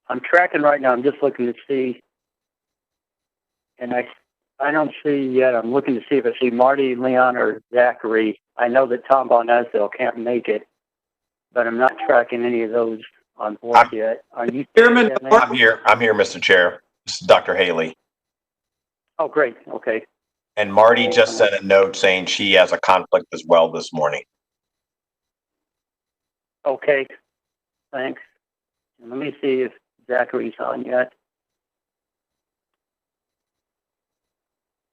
I'm tracking right now. I'm just looking to see, and I don't see yet. I'm looking to see if I see Marty, Leon, or Zachary. I know that Tom Bonesville can't make it, but I'm not tracking any of those on board yet. Are you, Chairman? I'm here, Mr. Chair. This is Dr. Haley. Oh, great. Okay. And Marty just sent a note saying she has a conflict as well this morning. Okay. Thanks. Let me see if Zachary's on yet.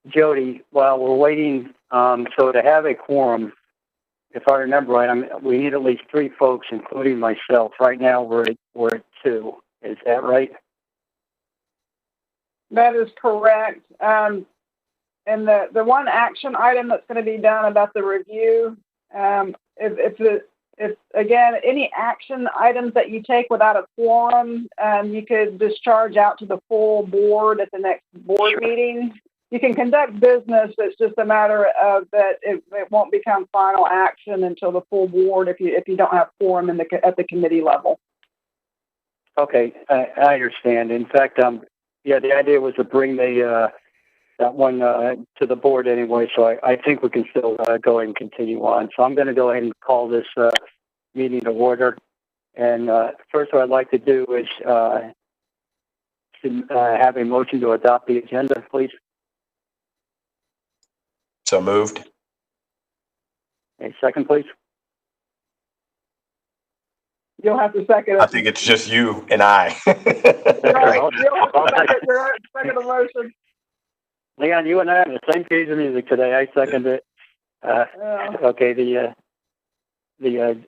Jody, while we're waiting, so to have a quorum, if I remember right, we need at least 3 folks, including myself. Right now, we're at 2. Is that right? That is correct. And the one action item that's going to be done about the review, if again, any action items that you take without a quorum, you could discharge out to the full board at the next board meeting. You can conduct business. It's just a matter of that it won't become final action until the full board if you don't have quorum at the committee level. Okay, I understand. In fact, yeah, the idea was to bring that one to the board anyway, so I think we can still go ahead and continue on. So I'm going to go ahead and call this meeting to order. And first what I'd like to do is have a motion to adopt the agenda, please. So moved. A second, please. You'll have to second it. I think it's just you and I. You'll have to second the motion. Leon, you and I are on the same page of music today. I second it. Okay, the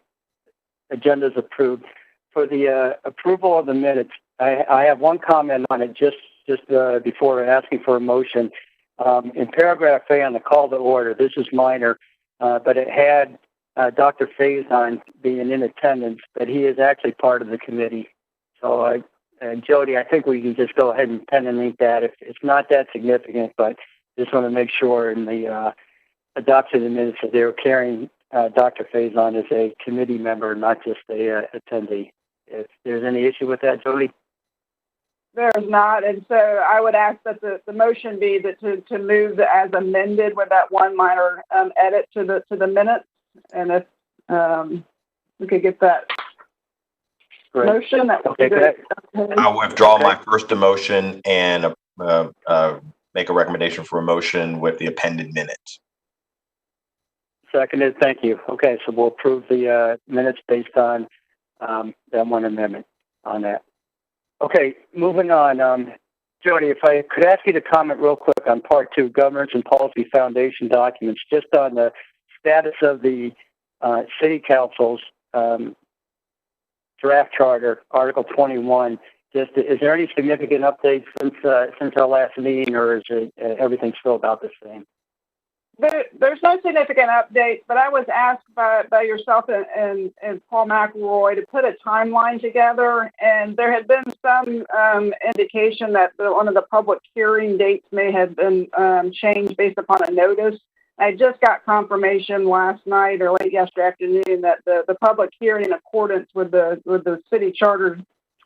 agenda is approved. For the approval of the minutes, I have one comment on it just before asking for a motion. In paragraph A on the call to order, this is minor, but it had Dr. Faison being in attendance, but he is actually part of the committee. So, Jody, I think we can just go ahead and pen and ink that. It's not that significant, but just want to make sure in the adoption of the minutes that they were carrying Dr. Faison as a committee member, not just a attendee. If there's any issue with that, Jody? There's not, and so I would ask that the motion be that to move as amended with that one minor edit to the minutes, and if we could get that motion, that would be good. I'll withdraw my first motion and make a recommendation for a motion with the appended minutes. Seconded. Thank you. Okay, so we'll approve the minutes based on that one amendment on that. Okay, moving on. Jody, if I could ask you to comment real quick on Part 2, Governance and Policy Foundation documents, just on the status of the City Council's draft charter, Article 21. Is there any significant updates since our last meeting, or is everything still about the same? There's no significant updates, but I was asked by yourself and Paul McElroy to put a timeline together, and there had been some indication that one of the public hearing dates may have been changed based upon a notice. I just got confirmation last night or late yesterday afternoon that the public hearing in accordance with the City Charter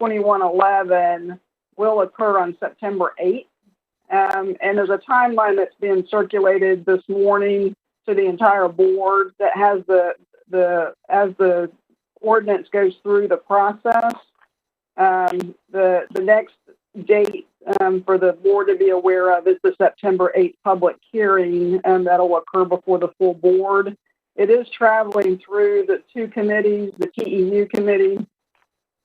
2111 will occur on September 8th. And there's a timeline that's being circulated this morning to the entire board that has as the ordinance goes through the process. The next date for the board to be aware of is the September 8th public hearing, and that'll occur before the full board. It is traveling through the 2 committees, the TEU committee,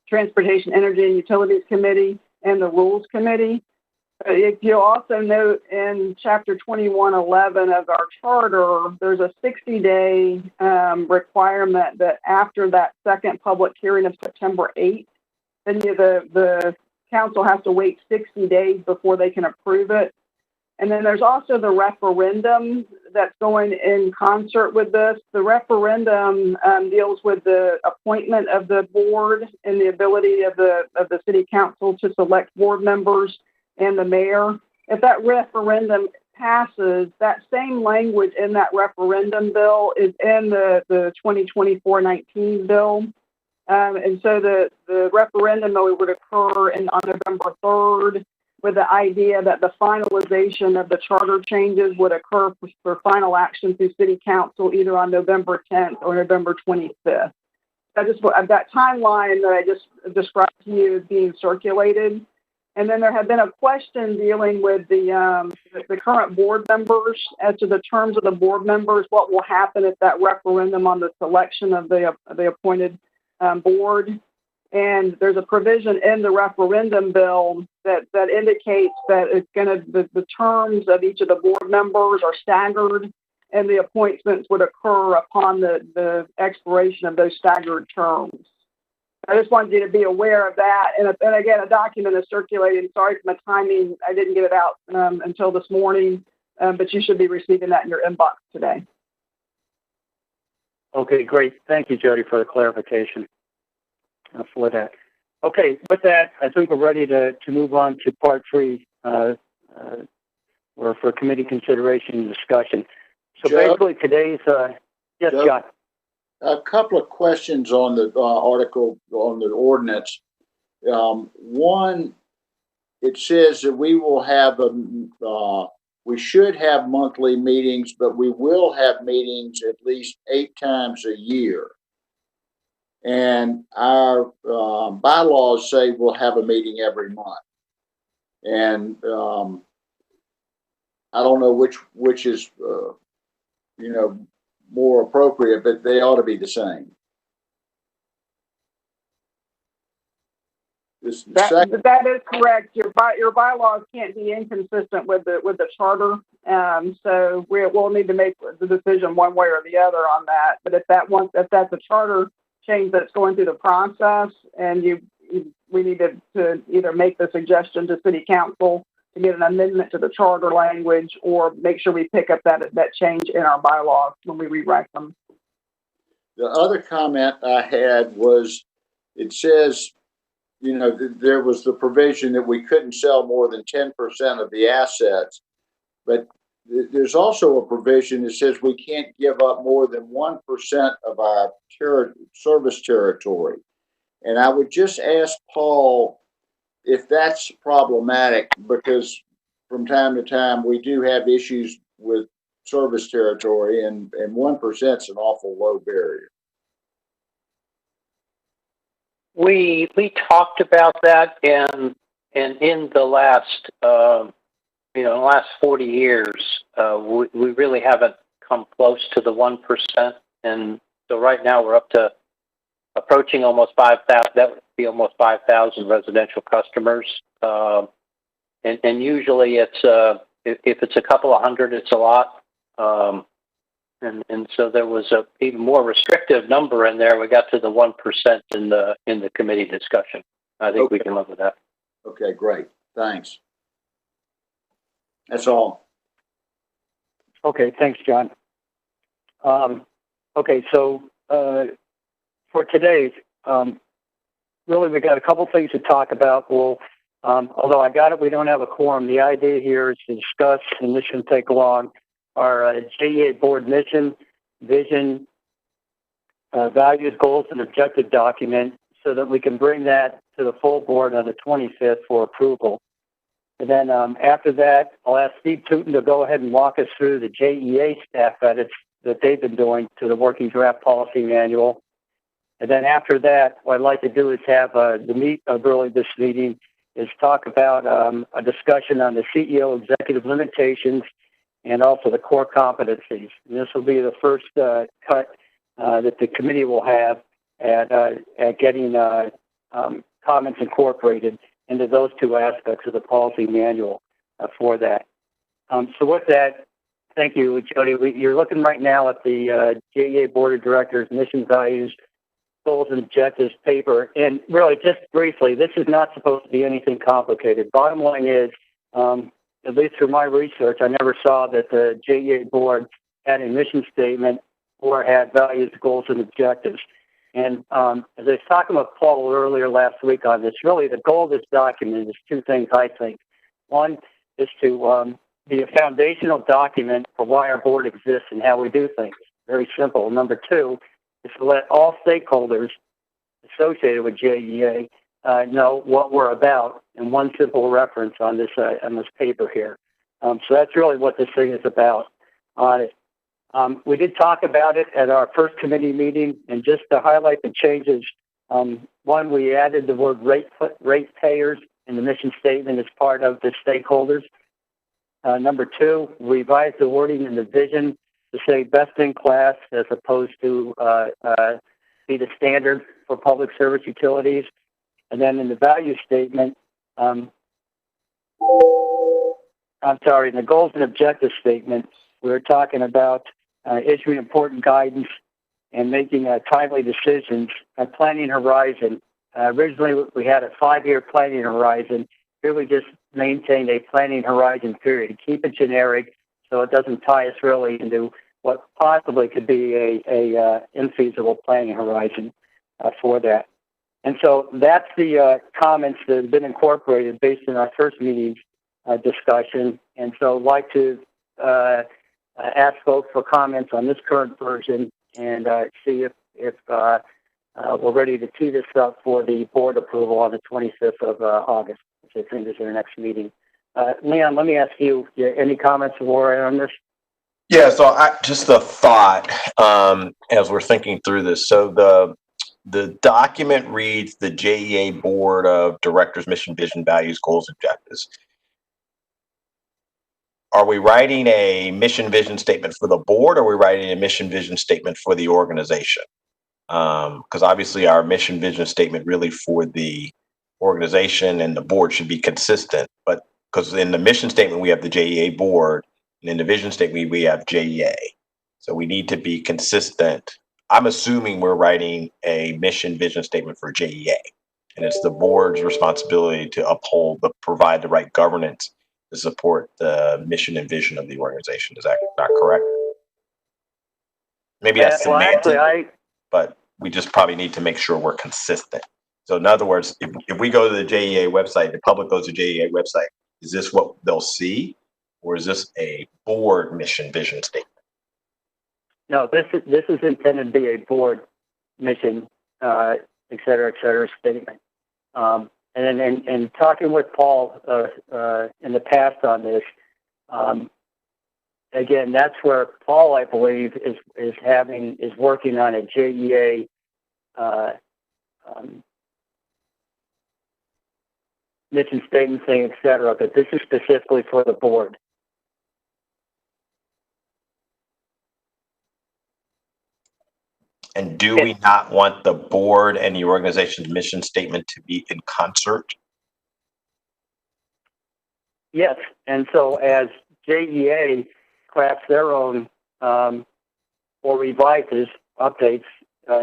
Transportation, Energy, and Utilities Committee, and the Rules Committee. If you'll also note in Chapter 2111 of our charter, there's a 60-day requirement that after that second public hearing of September 8th, then the council has to wait 60 days before they can approve it. And then there's also the referendum that's going in concert with this. The referendum deals with the appointment of the board and the ability of the city council to select board members and the mayor. If that referendum passes, that same language in that referendum bill is in the 2024-19 bill. And so the referendum would occur on November 3rd, with the idea that the finalization of the charter changes would occur for final action through City Council either on November 10th or November 25th. That timeline that I just described to you is being circulated. And then there had been a question dealing with the current board members as to the terms of the board members. What will happen if that referendum on the selection of the appointed board? And there's a provision in the referendum bill that indicates that it's the terms of each of the board members are staggered, and the appointments would occur upon the expiration of those staggered terms. I just wanted you to be aware of that. And again, a document is circulating. Sorry for my timing. I didn't get it out until this morning, but you should be receiving that in your inbox today. Okay, great. Thank you, Jody, for the clarification for that. Okay, with that, I think we're ready to move on to part 3, or for committee consideration and discussion. So Joe? basically today's, yes, Joe? John. A couple of questions on the article, on the ordinance. One, it says that we will have we should have monthly meetings, but we will have meetings at least 8 times a year. And our bylaws say we'll have a meeting every month. And I don't know which is more appropriate, but they ought to be the same. That is correct. Your bylaws can't be inconsistent with the charter. So we'll need to make the decision one way or the other on that. But if that's a charter change that's going through the process, and we need to either make the suggestion to City Council to get an amendment to the charter language, or make sure we pick up that change in our bylaws when we rewrite them. The other comment I had was, it says, there was the provision that we couldn't sell more than 10% of the assets, but there's also a provision that says we can't give up more than 1% of our service territory. And I would just ask Paul if that's problematic, because from time to time we do have issues with service territory, and 1% is an awful low barrier. We talked about that, and in the last last 40 years, we really haven't come close to the 1%, and so right now we're up to approaching almost 5,000. That would be almost 5,000 residential customers, and usually it's if it's a couple of hundred, it's a lot. And so there was a even more restrictive number in there. We got to the 1% in the committee discussion. I think we can live with that. Okay, great. Thanks. That's all. Okay, thanks, John. Okay, so for today, really we got a couple things to talk about. Well, although I got it, we don't have a quorum. The idea here is to discuss, and this shouldn't take long, our JEA board mission, vision, values, goals, and objective document, so that we can bring that to the full board on the 25th for approval. And then after that, I'll ask Steve Tooten to go ahead and walk us through the JEA staff edits that they've been doing to the working draft policy manual. And then after that, what I'd like to do is have the meat of really this meeting is talk about a discussion on the CEO executive limitations and also the core competencies. And this will be the first cut that the committee will have at getting comments incorporated into those two aspects of the policy manual for that. So with that, thank you, Jody. You're looking right now at the JEA Board of Directors mission values, goals and objectives paper. And really, just briefly, this is not supposed to be anything complicated. Bottom line is, at least through my research, I never saw that the JEA board had a mission statement or had values, goals, and objectives. And as I was talking with Paul earlier last week on this, really the goal of this document is two things, I think. One is to be a foundational document for why our board exists and how we do things. Very simple. Number two is to let all stakeholders associated with JEA know what we're about in one simple reference on this paper here. So that's really what this thing is about on it. We did talk about it at our first committee meeting, and just to highlight the changes, one, we added the word ratepayers in the mission statement as part of the stakeholders. Number two, revised the wording in the vision to say best in class as opposed to be the standard for public service utilities. And then in the value statement, in the goals and objectives statement, we were talking about issuing important guidance and making timely decisions. Planning horizon. Originally, we had a 5-year planning horizon. Here we just maintained a planning horizon period. Keep it generic so it doesn't tie us really into what possibly could be a infeasible planning horizon for that. And so that's the comments that have been incorporated based on our first meeting's discussion. And so I'd like to ask folks for comments on this current version and see if we're ready to tee this up for the board approval on the 25th of August, which I think is our next meeting. Leon, let me ask you, any comments on this? Yeah, so just a thought as we're thinking through this. So the document reads the JEA Board of Directors, Mission, Vision, Values, Goals, Objectives. Are we writing a mission vision statement for the board, or are we writing a mission vision statement for the organization? Because obviously our mission vision statement really for the organization and the board should be consistent. But because in the mission statement, we have the JEA board, and in the vision statement, we have JEA. So we need to be consistent. I'm assuming we're writing a mission vision statement for JEA, and it's the board's responsibility to provide the right governance to support the mission and vision of the organization. Is that not correct? Maybe that's semantic, but we just probably need to make sure we're consistent. So in other words, if we go to the JEA website, the public goes to the JEA website, is this what they'll see? Or is this a board mission vision statement? No, this is intended to be a board mission, et cetera, statement. And talking with Paul in the past on this, again, that's where Paul, I believe, is working on a JEA mission statement thing, et cetera. But this is specifically for the board. And do we not want the board and the organization's mission statement to be in concert? Yes, and so as JEA crafts their own or revises, updates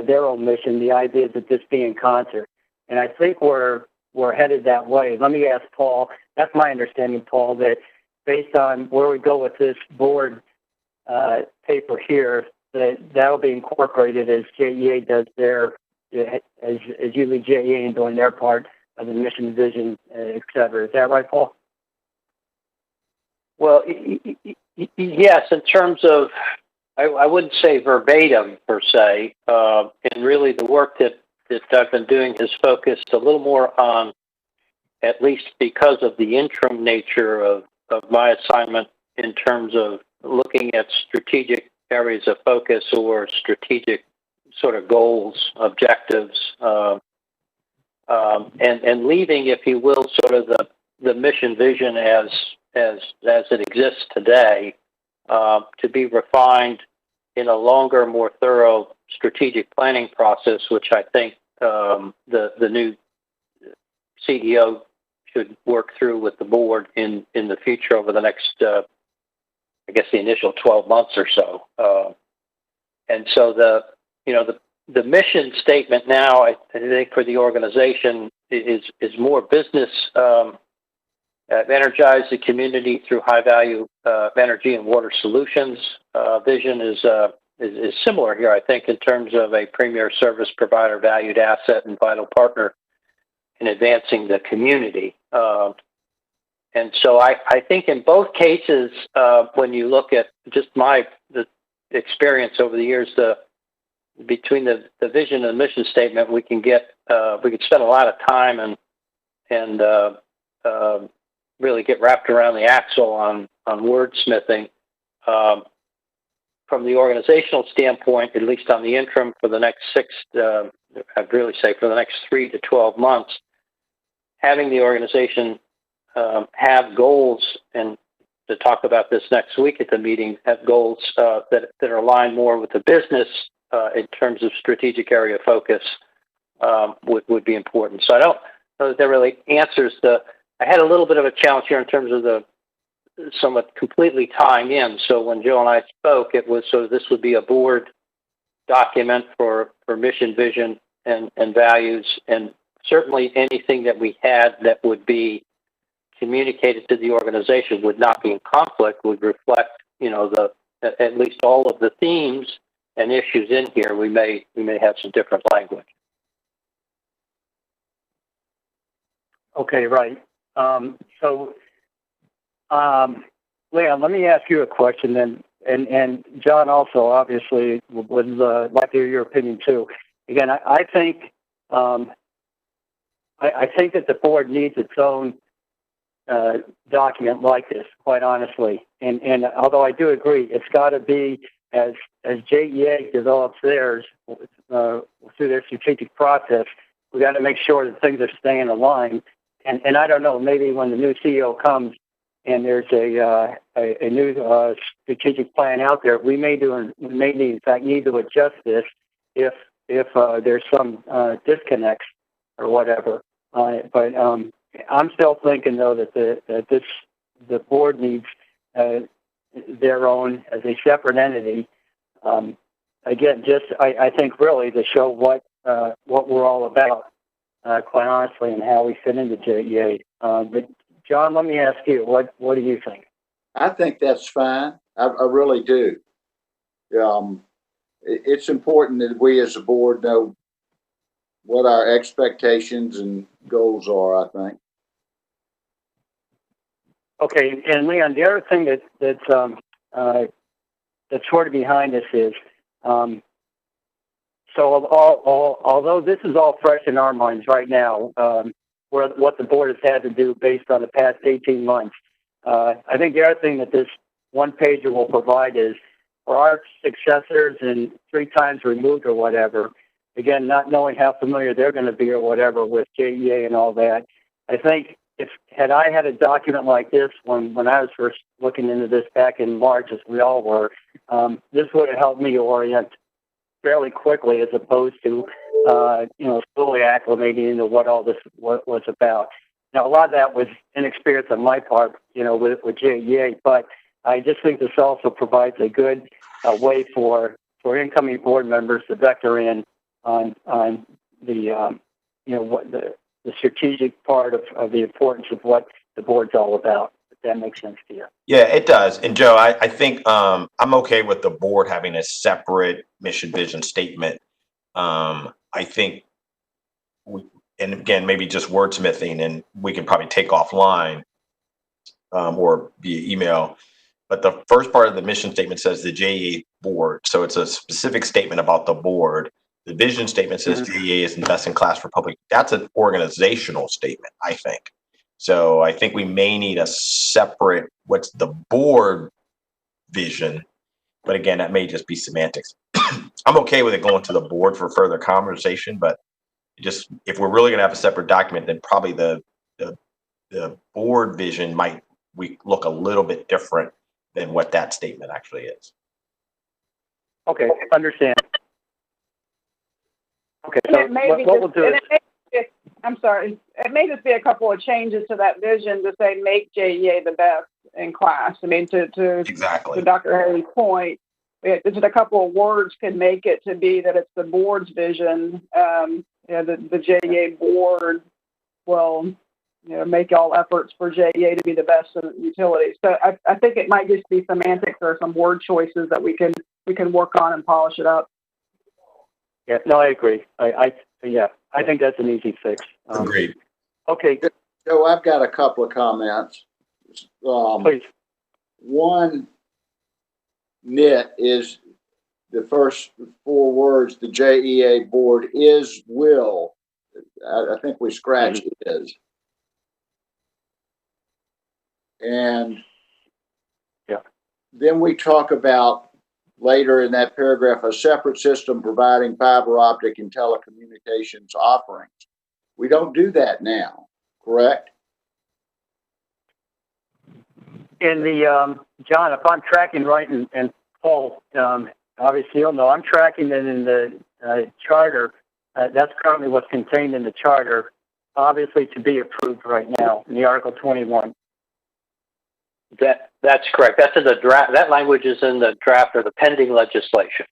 their own mission, the idea is that this be in concert. And I think we're headed that way. Let me ask Paul. That's my understanding, Paul, that based on where we go with this board paper here, that'll be incorporated as JEA does their, as you lead JEA in doing their part of the mission, vision, et cetera. Is that right, Paul? Well, yes, in terms of, I wouldn't say verbatim per se, and really the work that I've been doing has focused a little more on, at least because of the interim nature of my assignment in terms of looking at strategic areas of focus or strategic sort of goals, objectives, and leaving, if you will, sort of the mission vision as it exists today, to be refined in a longer, more thorough strategic planning process, which I think the new CEO should work through with the board in the future over the next, I guess, the initial 12 months or so. And so the mission statement now, I think for the organization is more business, energize the community through high value energy and water solutions. Vision is similar here, I think, in terms of a premier service provider, valued asset, and vital partner in advancing the community. And so I think in both cases, when you look at just the experience over the years, the between the vision and the mission statement, we can spend a lot of time and really get wrapped around the axle on wordsmithing. From the organizational standpoint, at least on the interim for the next I'd really say for the next 3 to 12 months, having the organization have goals, and to talk about this next week at the meeting, have goals that are aligned more with the business in terms of strategic area focus would be important. So I don't know that really answers I had a little bit of a challenge here in terms of the somewhat completely tying in. So when Joe and I spoke, it was so this would be a board document for mission, vision, and values, and certainly anything that we had that would be communicated to the organization would not be in conflict, would reflect, at least all of the themes and issues in here. We may have some different language. Okay, right. Leon, let me ask you a question then, and John also obviously would like to hear your opinion too. Again, I think that the board needs its own document like this, quite honestly. And although I do agree, it's got to be as JEA develops theirs through their strategic process. We got to make sure that things are staying aligned. And I don't know, maybe when the new CEO comes and there's a new strategic plan out there, we may in fact need to adjust this if there's some disconnects or whatever. But I'm still thinking though that the board needs their own as a separate entity. Again, I think really to show what we're all about. Quite honestly, and how we fit into JEA. But John, let me ask you, what do you think? I think that's fine. I really do. It's important that we as a board know what our expectations and goals are, I think. Okay, and Leon, the other thing that's sort of behind this is, so although this is all fresh in our minds right now, what the board has had to do based on the past 18 months, I think the other thing that this one-pager will provide is for our successors and 3 times removed or whatever, again, not knowing how familiar they're going to be or whatever with JEA and all that, I think had I had a document like this when I was first looking into this back in March, as we all were, this would have helped me orient fairly quickly as opposed to, slowly acclimating into what all this was about. Now, a lot of that was inexperience on my part, with JEA, but I just think this also provides a good way for incoming board members to vector in on the, the strategic part of the importance of what the board's all about. If that makes sense to you. Yeah, it does. And Joe, I think I'm okay with the board having a separate mission vision statement. I think and again, maybe just wordsmithing, and we can probably take offline or via email. But the first part of the mission statement says the JEA board. So it's a specific statement about the board. The vision statement says JEA is the best in class for public. That's an organizational statement, I think. So I think we may need a separate, what's the board vision? But again, that may just be semantics. I'm okay with it going to the board for further conversation, but just if we're really going to have a separate document, then probably the board vision might look a little bit different than what that statement actually is. Okay, understand. Okay, so what we'll do is... I'm sorry, it may just be a couple of changes to that vision to say make JEA the best in class. I mean, exactly. To Dr. Harry's point, just a couple of words can make it to be that it's the board's vision. The JEA board will make all efforts for JEA to be the best in utilities. So I think it might just be semantics or some word choices that we can work on and polish it up. Yeah, no, I agree. I think that's an easy fix. Agreed. Okay. So I've got a couple of comments. Please. One nit is the first four words, the JEA board will. I think we scratched is. And then we talk about later in that paragraph, a separate system providing fiber optic and telecommunications offerings. We don't do that now, correct? In the, John, if I'm tracking right, and Paul, obviously you'll know, I'm tracking it in the charter. That's currently what's contained in the charter, obviously to be approved right now in the Article 21. That's correct. That's in the draft. That language is in the draft or the pending legislation.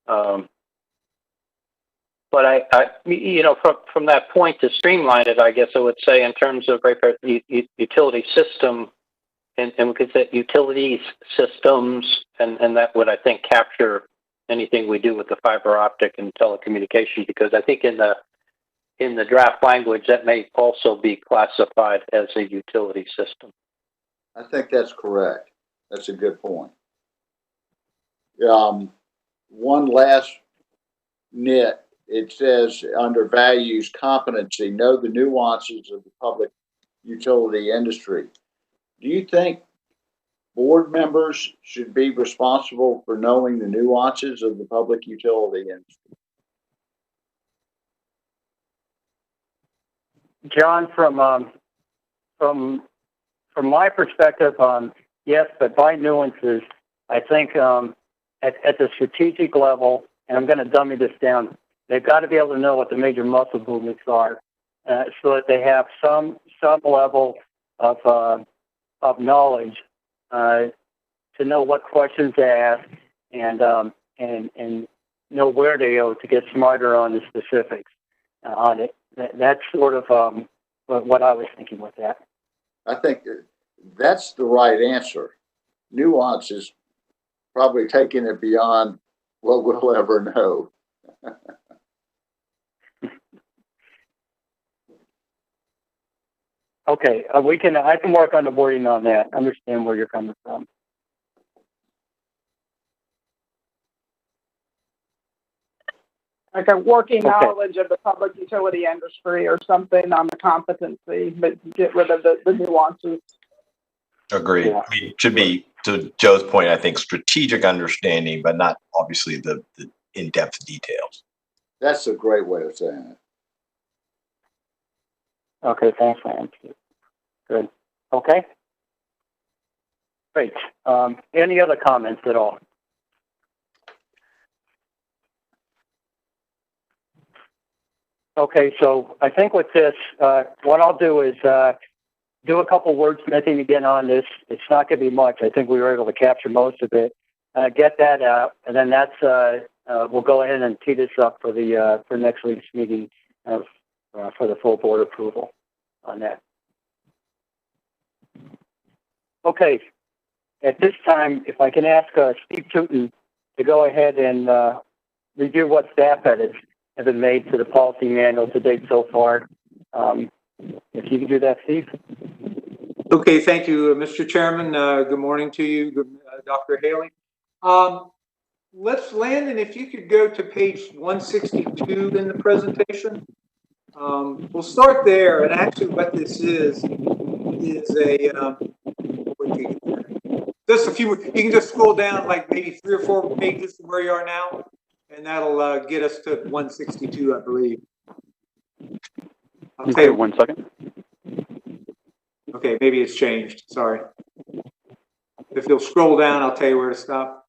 But from that point to streamline it, I guess I would say in terms of utility system, and we could say utilities systems, and that would, I think, capture anything we do with the fiber optic and telecommunications, because I think in the draft language that may also be classified as a utility system. I think that's correct. That's a good point. One last nit. It says under values competency, know the nuances of the public utility industry. Do you think board members should be responsible for knowing the nuances of the public utility industry? John, from my perspective, yes, but by nuances, I think at the strategic level, and I'm going to dummy this down, they've got to be able to know what the major muscle movements are, so that they have some level of knowledge to know what questions to ask and know where to go to get smarter on the specifics on it. That's sort of what I was thinking with that. I think that's the right answer. Nuance is probably taking it beyond what we'll ever know. Okay, I can work on the wording on that. Understand where you're coming from. Like a working knowledge of the public utility industry or something on the competency, but get rid of the nuances. Agreed. Yeah. I mean, it should be, to Joe's point, I think strategic understanding, but not obviously the in-depth details. That's a great way of saying it. Okay, thanks, man. Good. Okay. Great. Any other comments at all? Okay, so I think with this, what I'll do is do a couple wordsmithing again on this. It's not going to be much. I think we were able to capture most of it. Get that out, and then that's we'll go ahead and tee this up for the for next week's meeting for the full board approval on that. Okay. At this time, if I can ask Steve Tootin to go ahead and review what staff edits have been made to the policy manual to date so far. If you can do that, Steve. Okay, thank you, Mr. Chairman. Good morning to you, Dr. Haley. Let's land, and if you could go to page 162 in the presentation. We'll start there, and actually what this is a, just a few, you can just scroll down like maybe 3 or 4 pages from where you are now, and that'll get us to 162, I believe. I'll tell you 1 second. Okay, maybe it's changed. Sorry. If you'll scroll down, I'll tell you where to stop.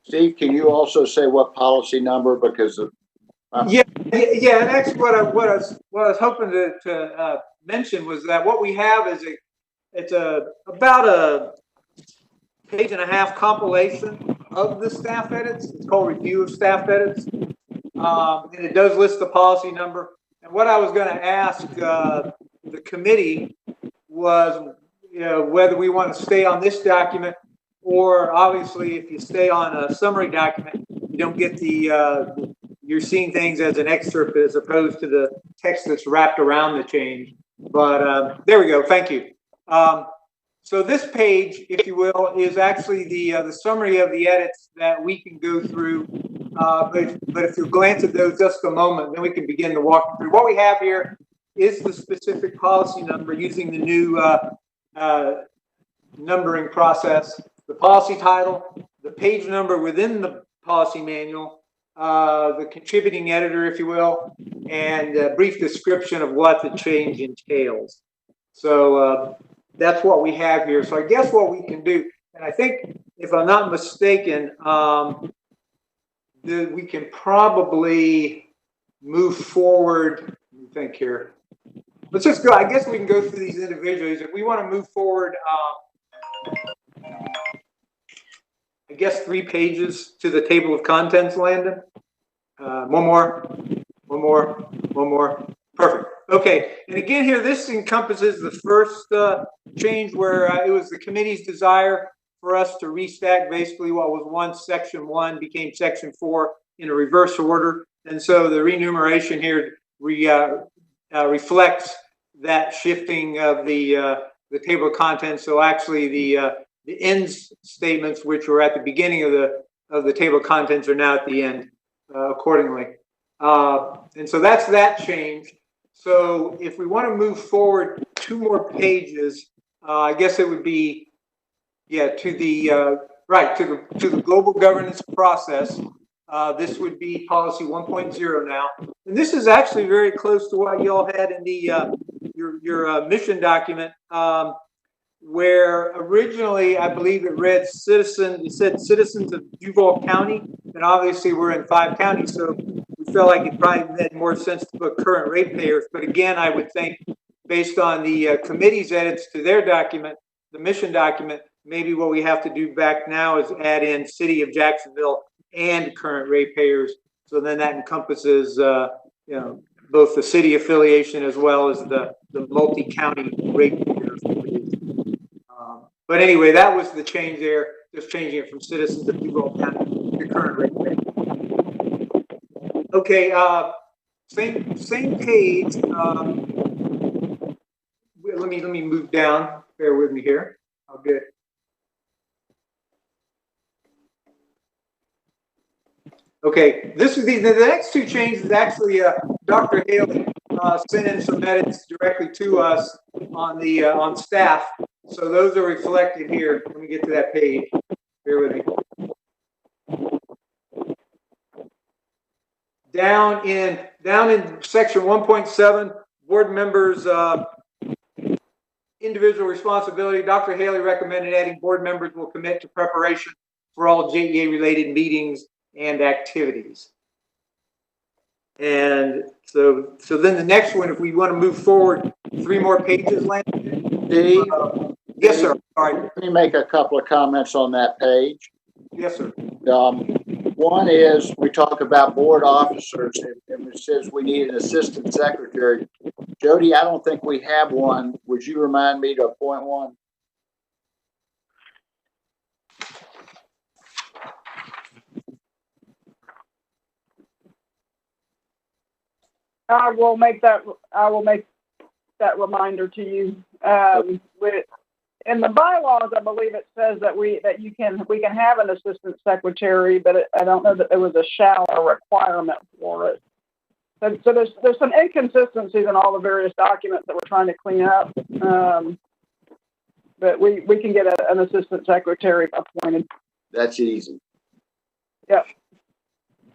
Steve, can you also say what policy number? Because of, yeah, and actually, what I was hoping to mention was that what we have is about a 1.5-page compilation of the staff edits. It's called Review of Staff Edits, and it does list the policy number. And what I was going to ask the committee was, whether we want to stay on this document, or obviously, if you stay on a summary document, you don't get the you're seeing things as an excerpt as opposed to the text that's wrapped around the change. But there we go. Thank you. So this page, if you will, is actually the summary of the edits that we can go through. But if you glance at those just a moment, then we can begin to walk through. What we have here is the specific policy number using the new numbering process, the policy title, the page number within the policy manual, the contributing editor, if you will, and a brief description of what the change entails. So that's what we have here. So I guess what we can do, and I think, if I'm not mistaken, we can probably move forward. Let me think here. Let's just go. I guess we can go through these individually. If we want to move forward, I guess 3 pages to the table of contents, Landon. One more. Perfect. Okay. And again, here, this encompasses the first change where it was the committee's desire for us to restack basically what was once Section 1 became Section 4 in a reverse order. And so the remuneration here reflects that shifting of the table of contents. So actually the ends statements, which were at the beginning of the table of contents, are now at the end accordingly. And so that's that change. So if we want to move forward 2 more pages, I guess it would be, to the global governance process. This would be policy 1.0 now. And this is actually very close to what y'all had in the your mission document, where originally I believe it read citizens of Duval County, and obviously we're in 5 counties, so we felt like it probably made more sense to put current ratepayers. But again, I would think based on the committee's edits to their document, the mission document, maybe what we have to do back now is add in City of Jacksonville and current ratepayers. So then that encompasses, both the city affiliation as well as the multi-county ratepayers. But anyway, that was the change there, just changing it from citizens of Duval County to current ratepayers. Okay, same page. Let me move down. Bear with me here. I'll get it. Okay, this is the next 2 changes. Actually, Dr. Haley sent in some edits directly to us on staff, so those are reflected here. Let me get to that page. Bear with me. Down in section 1.7, board members' individual responsibility. Dr. Haley recommended adding board members will commit to preparation for all JEA related meetings and activities. And so then the next one, if we want to move forward 3 more pages, Landon. Steve? Yes, sir. All right. Let me make a couple of comments on that page. Yes, sir. One is we talk about board officers, and it says we need an assistant secretary. Jody, I don't think we have one. Would you remind me to appoint one? I will make that reminder to you. In the bylaws, I believe it says that we can have an assistant secretary, but I don't know that there was a shall or requirement for it. So there's some inconsistencies in all the various documents that we're trying to clean up. But we can get an assistant secretary appointed. That's easy. Yep.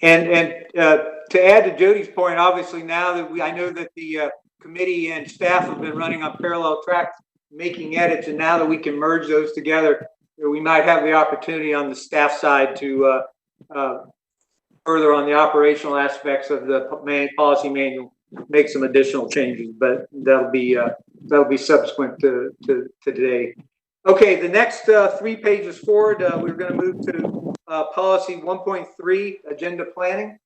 And to add to Jody's point, obviously now that I know that the committee and staff have been running on parallel tracks, making edits, and now that we can merge those together, we might have the opportunity on the staff side to further on the operational aspects of the policy manual, make some additional changes, but that'll be subsequent to today. Okay, the next 3 pages forward, we're going to move to policy 1.3, agenda planning.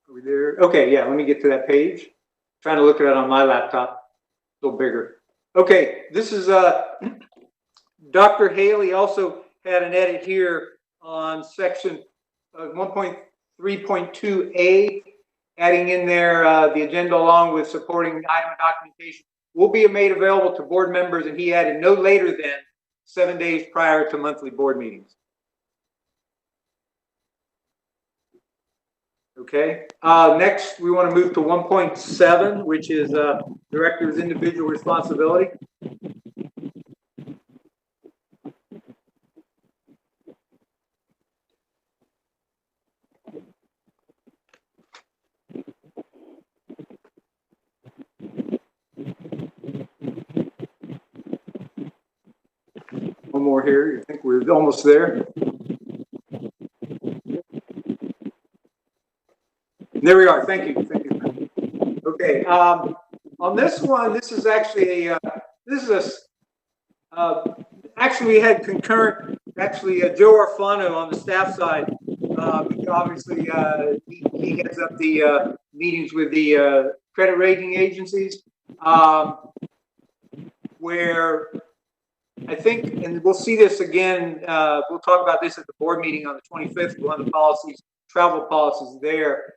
Are we there? Okay, yeah, let me get to that page. I'm trying to look at it on my laptop, a little bigger. Okay, this is Dr. Haley also had an edit here on section 1.3.2A, adding in there the agenda along with supporting item of documentation, will be made available to board members, and he added no later than 7 days prior to monthly board meetings. Okay. Next, we want to move to 1.7, which is director's individual responsibility. One more here. I think we're almost there. There we are. Thank you. Thank you. Okay. On this one, this is actually actually we had concurrent. Actually, Joe Arfano on the staff side. Obviously, he heads up the meetings with the credit rating agencies, where I think, and we'll see this again. We'll talk about this at the board meeting on the 25th. One of the policies, travel policies there.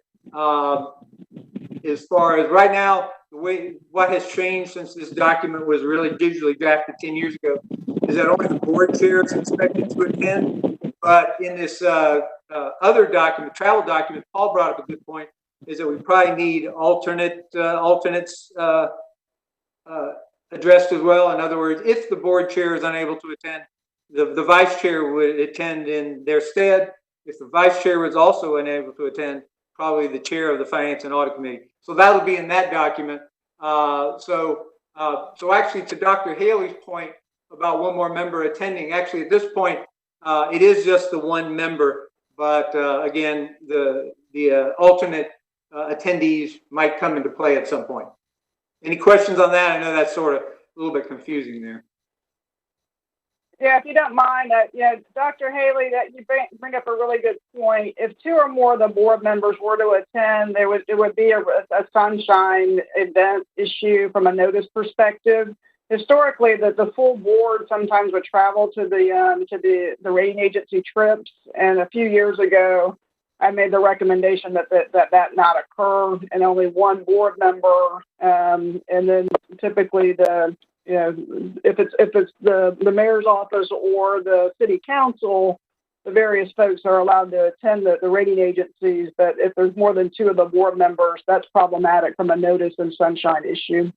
As far as right now, what has changed since this document was really digitally drafted 10 years ago is that only the board chair is expected to attend. But in this other document, travel document, Paul brought up a good point, is that we probably need alternates addressed as well. In other words, if the board chair is unable to attend, the vice chair would attend in their stead. If the vice chair was also unable to attend, probably the chair of the Finance and Audit Committee. So that'll be in that document. So actually, to Dr. Haley's point about one more member attending, actually at this point, it is just the one member. But again, the alternate attendees might come into play at some point. Any questions on that? I know that's sort of a little bit confusing there. Yeah, if you don't mind, yeah, Dr. Haley, that you bring up a really good point. If two or more of the board members were to attend, it would be a sunshine event issue from a notice perspective. Historically, the full board sometimes would travel to the rating agency trips, and a few years ago, I made the recommendation that not occur, and only one board member, and then typically if it's the mayor's office or the city council, the various folks are allowed to attend the rating agencies. But if there's more than two of the board members, that's problematic from a notice and sunshine issue.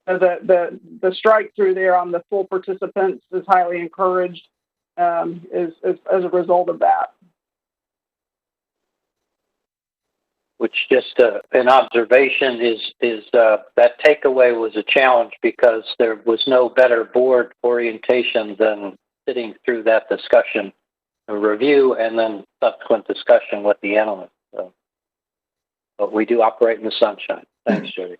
So the strike through there on the full participants is highly encouraged as a result of that. Which just an observation is that takeaway was a challenge because there was no better board orientation than sitting through that discussion, a review, and then subsequent discussion with the analyst. So, but we do operate in the sunshine. Thanks, Jody.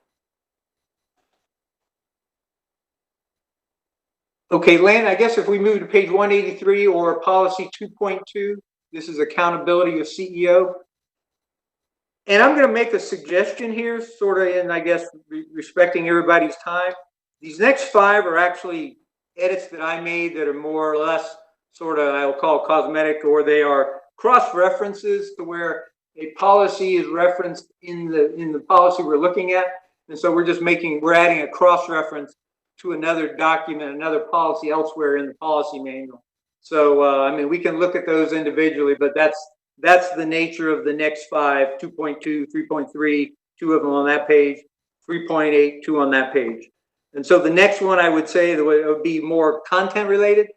Okay, Lynn, I guess if we move to page 183 or policy 2.2, this is accountability of CEO. And I'm going to make a suggestion here, sort of in, I guess, respecting everybody's time. These next 5 are actually edits that I made that are more or less sort of, I'll call cosmetic, or they are cross-references to where a policy is referenced in the policy we're looking at. And so we're adding a cross-reference to another document, another policy elsewhere in the policy manual. So, I mean, we can look at those individually, but that's the nature of the next 5, 2.2, 3.3, 2 of them on that page, 3.8, 2 on that page. And so the next one I would say that would be more content related.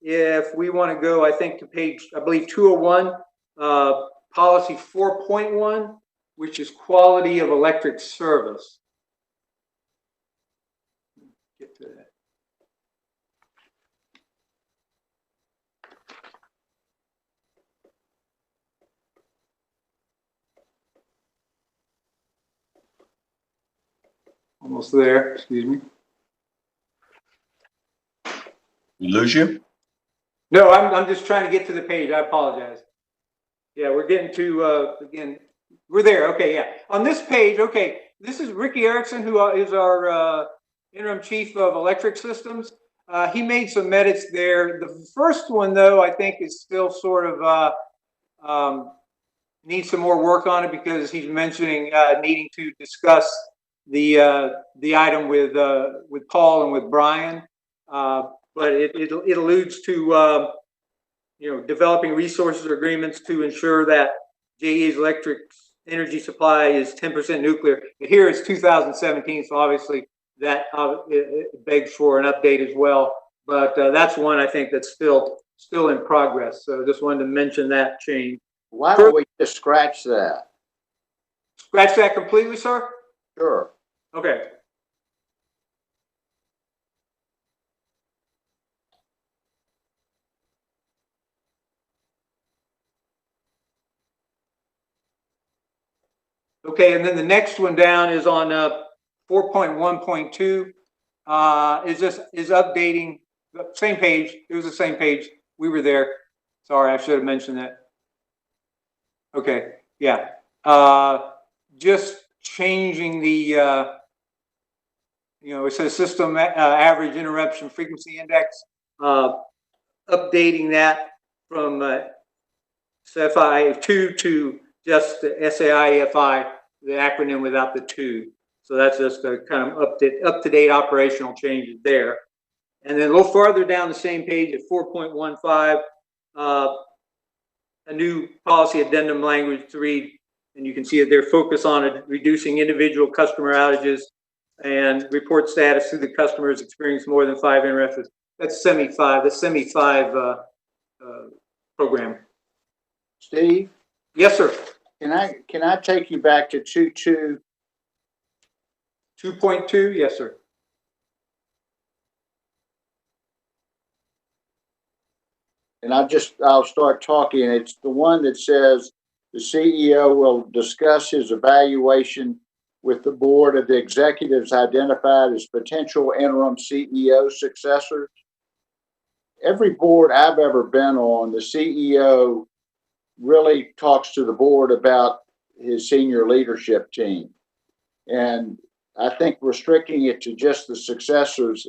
If we want to go, I think, to page, I believe 201, policy 4.1, which is quality of electric service. Get to that. Almost there, excuse me. We lose you? No, I'm just trying to get to the page. I apologize. Yeah, we're getting to, again, we're there. Okay, yeah. On this page, okay, this is Ricky Erickson, who is our interim chief of electric systems. He made some edits there. The first one, though, I think is still sort of needs some more work on it because he's mentioning needing to discuss the item with Paul and with Brian. But it alludes to developing resources or agreements to ensure that JEA's electric energy supply is 10% nuclear. Here it's 2017, so obviously that it begs for an update as well. But that's one I think that's still in progress. So just wanted to mention that change. Why don't we just scratch that? Scratch that completely, sir? Sure. Okay. Okay, and then the next one down is on 4.1.2. Is updating the same page. It was the same page. We were there. Sorry, I should have mentioned that. Okay, yeah. Just changing the it says system average interruption frequency index. Updating that from SAI2 to just the SAIFI, the acronym without the 2. So that's just a kind of up-to-date operational changes there. And then a little farther down the same page at 4.15, a new policy addendum language to read, and you can see that they're focused on reducing individual customer outages and report status to the customers experience more than 5 interruptions. That's SEMI-5, the SEMI-5 program. Steve? Yes, sir. Can I take you back to 2.2? 2.2, yes, sir. And I'll start talking. It's the one that says the CEO will discuss his evaluation with the board of the executives identified as potential interim CEO successors. Every board I've ever been on, the CEO really talks to the board about his senior leadership team. And I think restricting it to just the successors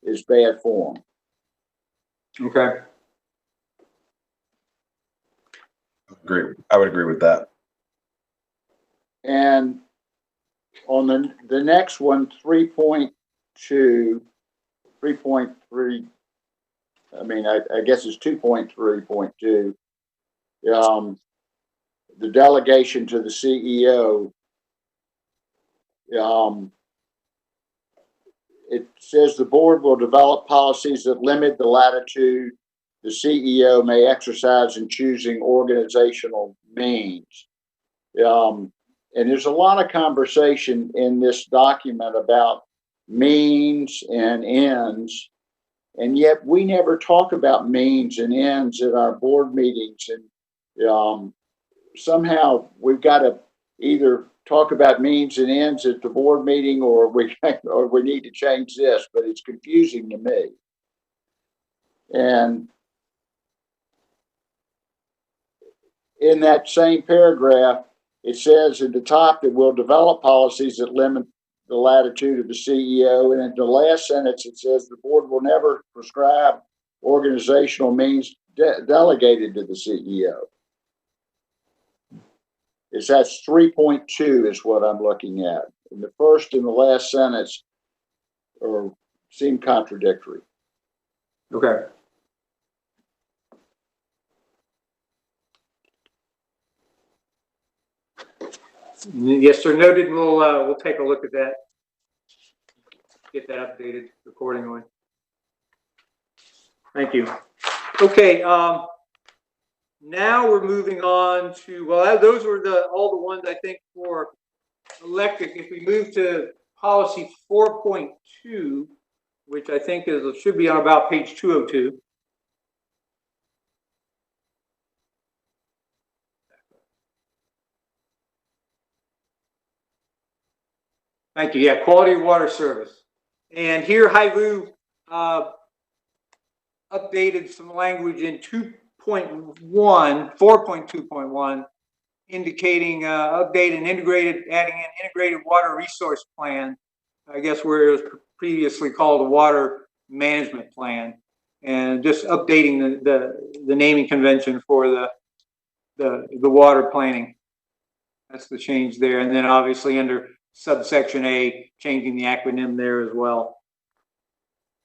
is bad form. Okay. I would agree with that. And on the next one, 3.2, 3.3, I mean, I guess it's 2.3.2, the delegation to the CEO, it says the board will develop policies that limit the latitude the CEO may exercise in choosing organizational means. And there's a lot of conversation in this document about means and ends, and yet we never talk about means and ends at our board meetings. And somehow we've got to either talk about means and ends at the board meeting, or we need to change this. But it's confusing to me. And in that same paragraph, it says at the top that we'll develop policies that limit the latitude of the CEO. And in the last sentence, it says the board will never prescribe organizational means delegated to the CEO. That's 3.2 is what I'm looking at. And the first and the last sentence seem contradictory. Okay. Yes, sir. Noted. We'll take a look at that. Get that updated accordingly. Thank you. Okay. Now we're moving on to, well, those were all the ones I think for electric. If we move to policy 4.2, which I think should be on about page 202. Thank you. Yeah, quality of water service. And here, Hailu updated some language in 4.2.1, indicating adding an integrated water resource plan, I guess where it was previously called a water management plan, and just updating the naming convention for the water planning. That's the change there. And then obviously under subsection A, changing the acronym there as well.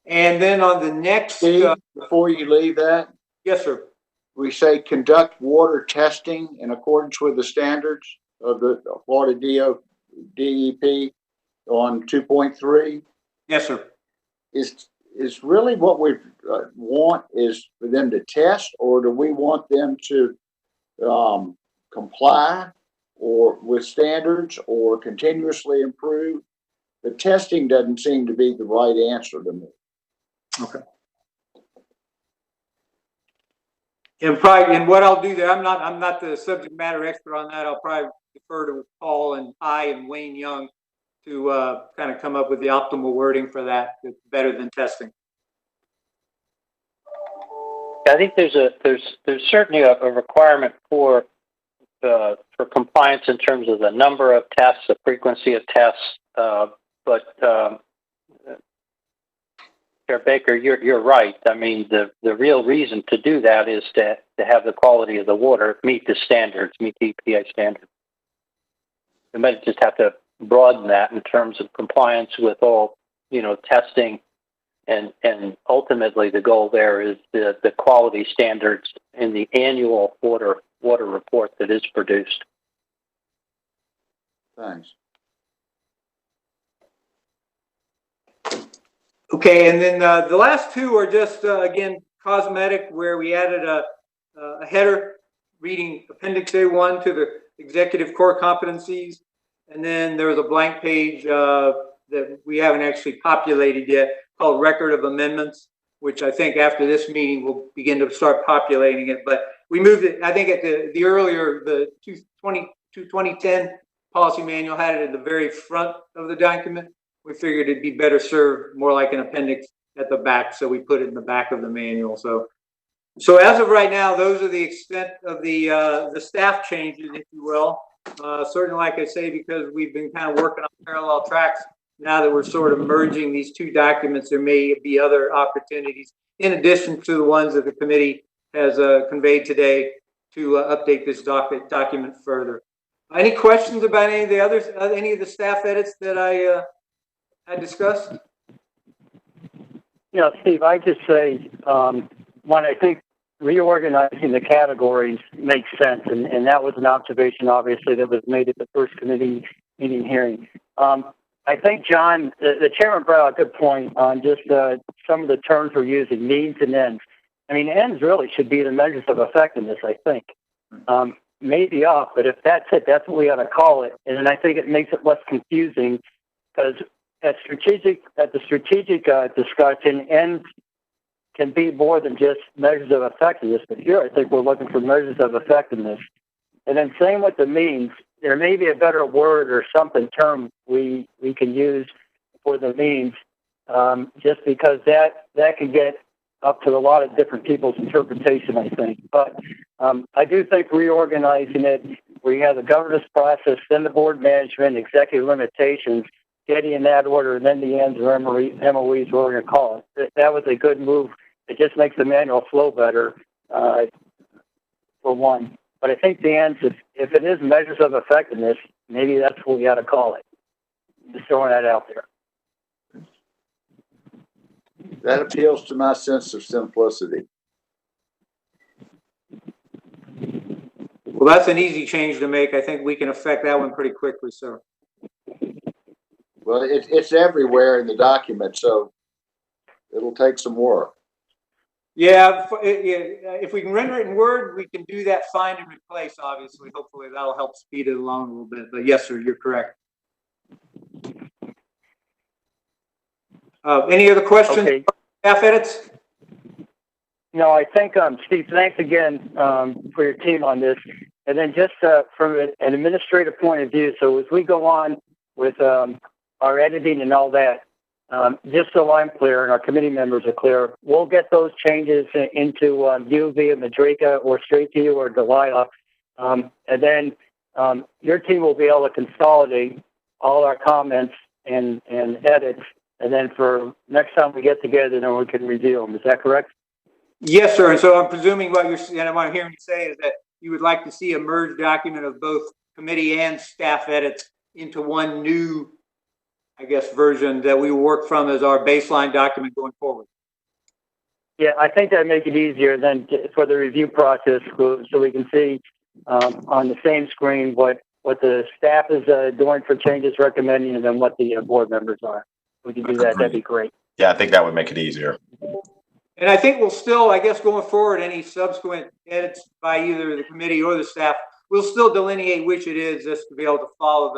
And then on the next, Steve, before you leave that, yes, sir. we say conduct water testing in accordance with the standards of the Florida DEP on 2.3. Yes, sir. Is really what we want is for them to test, or do we want them to comply or with standards or continuously improve? The testing doesn't seem to be the right answer to me. Okay. And what I'll do there, I'm not the subject matter expert on that. I'll probably defer to Paul and Wayne Young to kind of come up with the optimal wording for that. That's better than testing. I think there's certainly a requirement for compliance in terms of the number of tests, the frequency of tests. But Chair Baker, you're right. I mean, the real reason to do that is to have the quality of the water meet the standards, meet the EPA standards. We might just have to broaden that in terms of compliance with all, testing, and ultimately the goal there is the quality standards in the annual water report that is produced. Thanks. Okay, and then the last two are just again cosmetic, where we added a header reading Appendix A1 to the executive core competencies, and then there was a blank page that we haven't actually populated yet called Record of Amendments, which I think after this meeting we'll begin to start populating it. But we moved it, I think at the earlier, the 2010 policy manual had it at the very front of the document. We figured it'd be better served more like an appendix at the back, so we put it in the back of the manual. So as of right now, those are the extent of the staff changes, if you will. Certainly, like I say, because we've been kind of working on parallel tracks, now that we're sort of merging these two documents, there may be other opportunities in addition to the ones that the committee has conveyed today to update this document further. Any questions about any of the others, any of the staff edits that I discussed? Steve, I just say, one, I think reorganizing the categories makes sense, and that was an observation, obviously, that was made at the first committee meeting hearing. I think, John, the chairman brought out a good point on just some of the terms we're using, means and ends. I mean, ends really should be the measures of effectiveness, I think. Maybe off, but if that's it, that's what we ought to call it. And then I think it makes it less confusing, because at the strategic discussion, ends can be more than just measures of effectiveness. But here, I think we're looking for measures of effectiveness. And then same with the means. There may be a better word or term we can use for the means, just because that can get up to a lot of different people's interpretation, I think. But I do think reorganizing it, where you have the governance process, then the board management, executive limitations, getting in that order, and then the ends or MOEs, what we're going to call it. That was a good move. It just makes the manual flow better, for one. But I think the ends, if it is measures of effectiveness, maybe that's what we ought to call it. Just throwing that out there. That appeals to my sense of simplicity. Well, that's an easy change to make. I think we can affect that one pretty quickly, sir. Well, it's everywhere in the document, so it'll take some work. Yeah, if we can render it in Word, we can do that find and replace, obviously. Hopefully that'll help speed it along a little bit. But yes, sir, you're correct. Any other questions? Okay. Staff edits? No, I think, Steve, thanks again for your team on this. And then just from an administrative point of view, so as we go on with our editing and all that, just so I'm clear and our committee members are clear, we'll get those changes into you via Madrika or straight to you or Delilah. And then your team will be able to consolidate all our comments and edits. And then for next time we get together, then we can review them. Is that correct? Yes, sir. And so I'm presuming what I'm hearing you say is that you would like to see a merged document of both committee and staff edits into one new, I guess, version that we work from as our baseline document going forward. Yeah, I think that'd make it easier then for the review process, so we can see on the same screen what the staff is doing for changes recommending, and then what the board members are. We can do that. That'd be great. Yeah, I think that would make it easier. And I think we'll still, I guess, going forward, any subsequent edits by either the committee or the staff, we'll still delineate which it is, just to be able to follow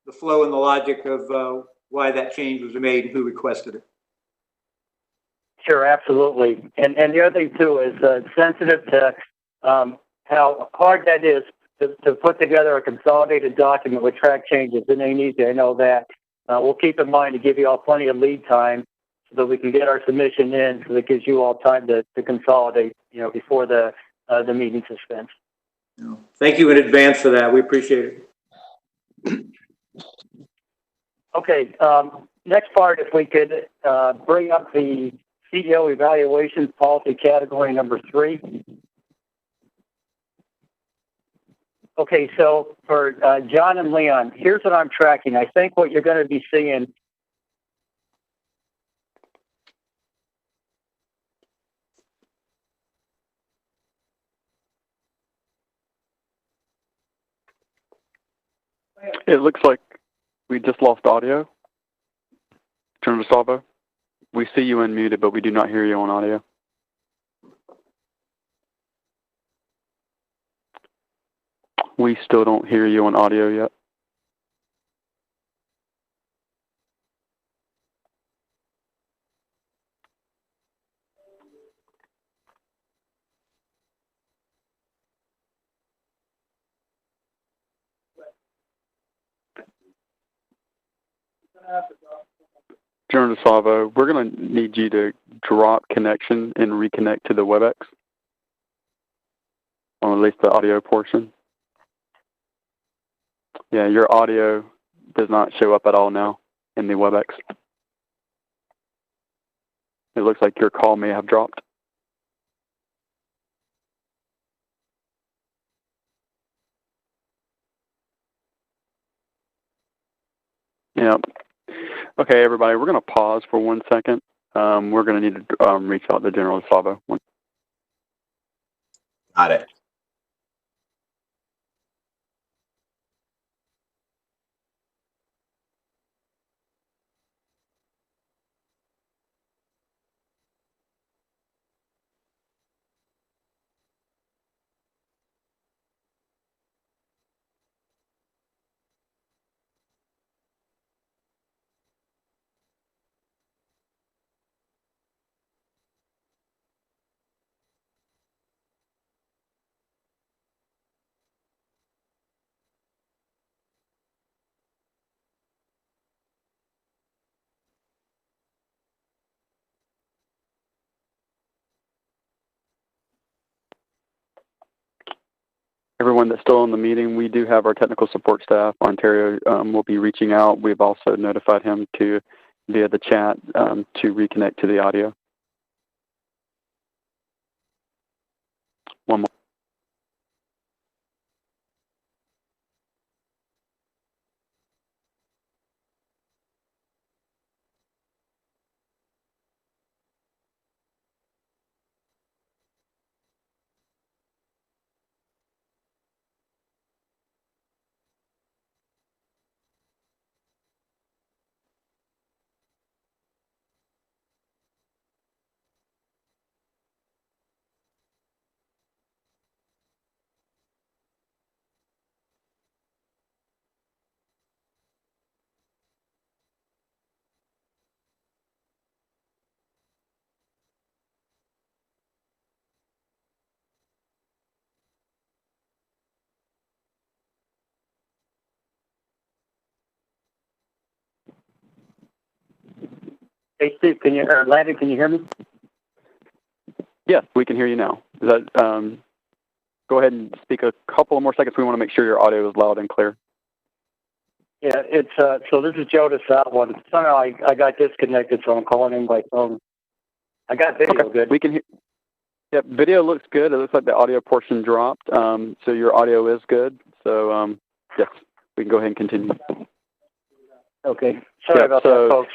the flow and the logic of why that change was made and who requested it. Sure, absolutely. And the other thing too is sensitive to how hard that is to put together a consolidated document with track changes. It ain't easy, I know that. We'll keep in mind to give you all plenty of lead time so that we can get our submission in, so that gives you all time to consolidate, before the meeting suspense. Thank you in advance for that. We appreciate it. Okay, next part, if we could bring up the CEO evaluation policy category number 3. Okay, so for John and Leon, here's what I'm tracking. I think what you're going to be seeing It looks like we just lost audio. Turn to Salvo. We see you unmuted, but we do not hear you on audio. We still don't hear you on audio yet. Turn to Salvo. We're going to need you to drop connection and reconnect to the WebEx, or at least the audio portion. Yeah, your audio does not show up at all now in the WebEx. It looks like your call may have dropped. Yeah. Okay, everybody, we're going to pause for 1 second. We're going to need to reach out to General Salvo. Got it. Everyone that's still in the meeting, we do have our technical support staff. Ontario will be reaching out. We've also notified him via the chat to reconnect to the audio. One more. Hey, Steve, Landon, can you hear me? Yes, we can hear you now. Is that, go ahead and speak a couple more seconds. We want to make sure your audio is loud and clear. Yeah, it's so this is Joe DeSalvo. Somehow I got disconnected, so I'm calling in by phone. I got video Okay. good. We can hear. Yep, video looks good. It looks like the audio portion dropped. So your audio is good. So yes, we can go ahead and continue. Okay. Sorry about that, folks.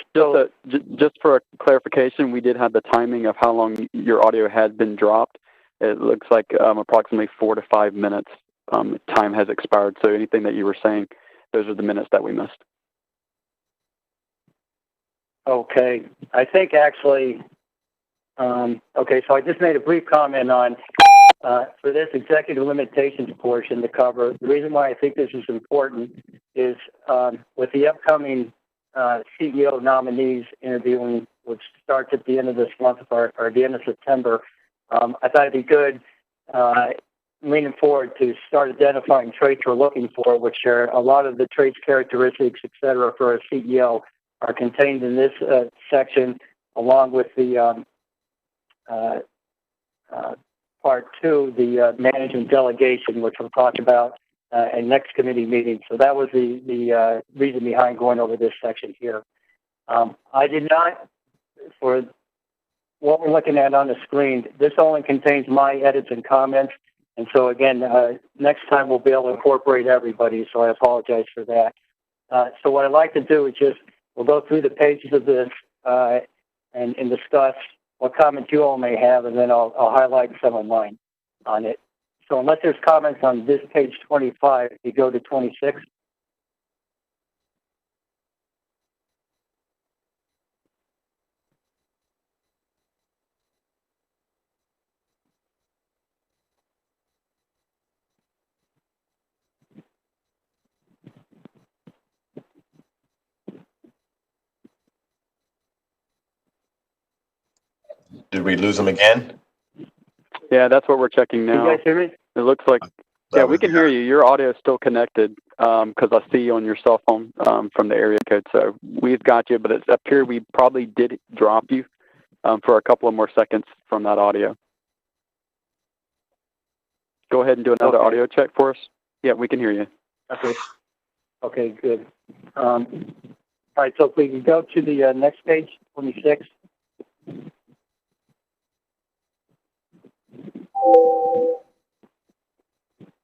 Just for a clarification, we did have the timing of how long your audio had been dropped. It looks like approximately 4 to 5 minutes. Time has expired. So anything that you were saying, those are the minutes that we missed. Okay. I think actually, okay, so I just made a brief comment on, for this executive limitations portion to cover, the reason why I think this is important is with the upcoming CEO nominees interviewing, which starts at the end of this month or the end of September, I thought it'd be good leaning forward to start identifying traits we're looking for, which are a lot of the traits, characteristics, et cetera, for a CEO are contained in this section, along with the part 2, the management delegation, which we'll talk about in next committee meeting. So that was the reason behind going over this section here. I did not, for what we're looking at on the screen, this only contains my edits and comments. And so again, next time we'll be able to incorporate everybody, so I apologize for that. So what I'd like to do is we'll go through the pages of this and discuss what comments you all may have, and then I'll highlight some of mine on it. So unless there's comments on this page 25, you go to 26. Did we lose him again? Yeah, that's what we're checking now. Can you guys hear me? It looks like, yeah, we can hear you. Your audio is still connected because I see you on your cell phone from the area code. So we've got you, but it's up here. We probably did drop you for a couple of more seconds from that audio. Go ahead and do another audio check for us. Yeah, we can hear you. Okay. Okay, good. All right, so if we can go to the next page, 26.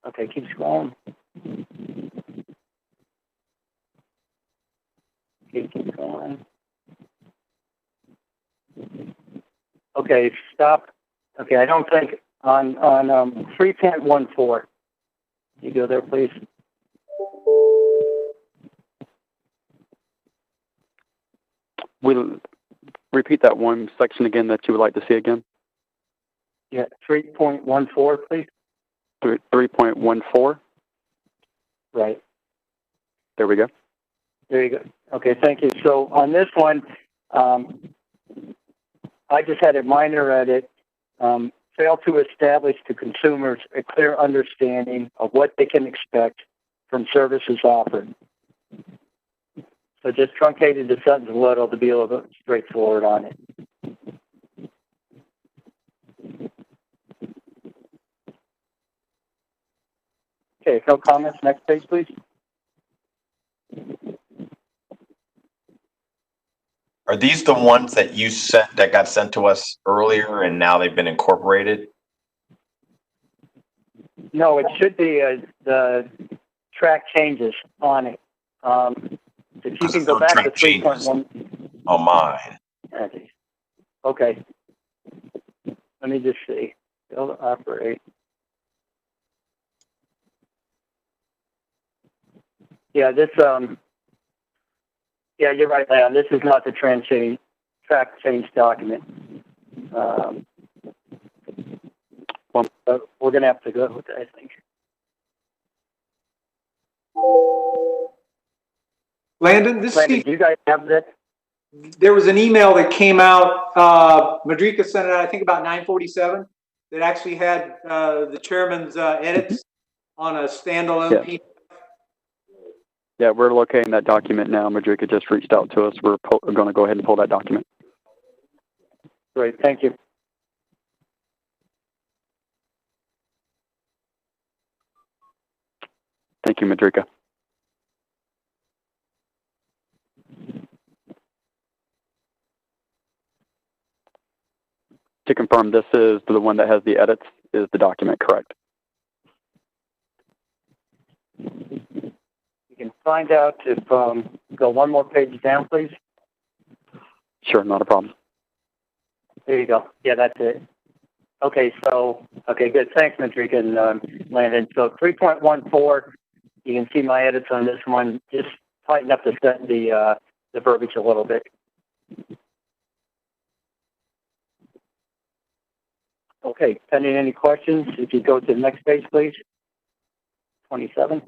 Okay, keep scrolling. Okay, keep going. Okay, stop. Okay, I don't think on 3.14. You go there, please. We'll repeat that one section again that you would like to see again. Yeah, 3.14, please. 3.14. Right. There we go. There you go. Okay, thank you. So on this one, I just had a minor edit. Fail to establish to consumers a clear understanding of what they can expect from services offered. So just truncated the sentence a little to be a little bit straightforward on it. Okay, no comments. Next page, please. Are these the ones that you sent that got sent to us earlier and now they've been incorporated? No, it should be the track changes on it. If you can go back to 3.1. On mine. Okay. Let me just see. Still operate. Yeah, this, yeah, you're right, Leon. This is not the track change document. But we're going to have to go with that, I think. Landon, this Landon, is do you guys have that? There was an email that came out, Madrika sent it out, I think about 9:47, that actually had the chairman's edits on a standalone PDF. Yeah, we're locating that document now. Madrika just reached out to us. We're going to go ahead and pull that document. Great, thank you. Thank you, Madrika. to confirm, this is the one that has the edits, is the document correct? You can find out if, go one more page down, please. Sure, not a problem. There you go. Yeah, that's it. Okay, so, okay, good. Thanks, Madrika and Landon. So 3.14, you can see my edits on this one. Just tighten up the verbiage a little bit. Okay, pending any questions, if you go to the next page, please. 27.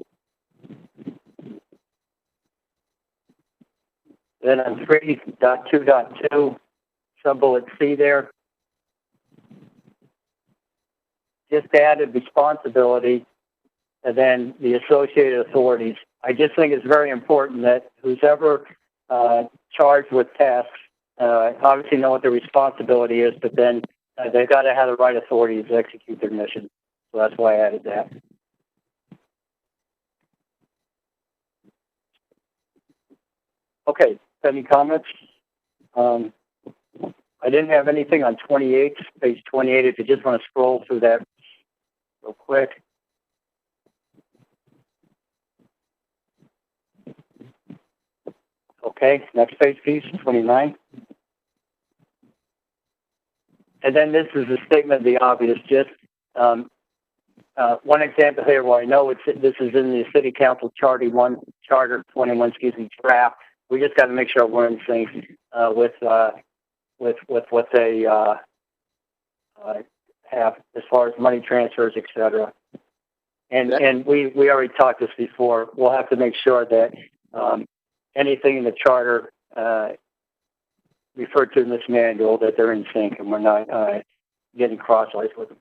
Then on 3.2.2, sub-bullet C there, just added responsibility and then the associated authorities. I just think it's very important that who's ever charged with tasks obviously know what their responsibility is, but then they've got to have the right authority to execute their mission. So that's why I added that. Okay, any comments? I didn't have anything on 28, page 28, if you just want to scroll through that real quick. Okay, next page, please, 29. And then this is a statement of the obvious. Just one example here where I know this is in the City Council Charter 21, draft. We just got to make sure we're in sync with what they have as far as money transfers, etc. And we already talked this before. We'll have to make sure that anything in the charter referred to in this manual, that they're in sync and we're not getting crosswise with them.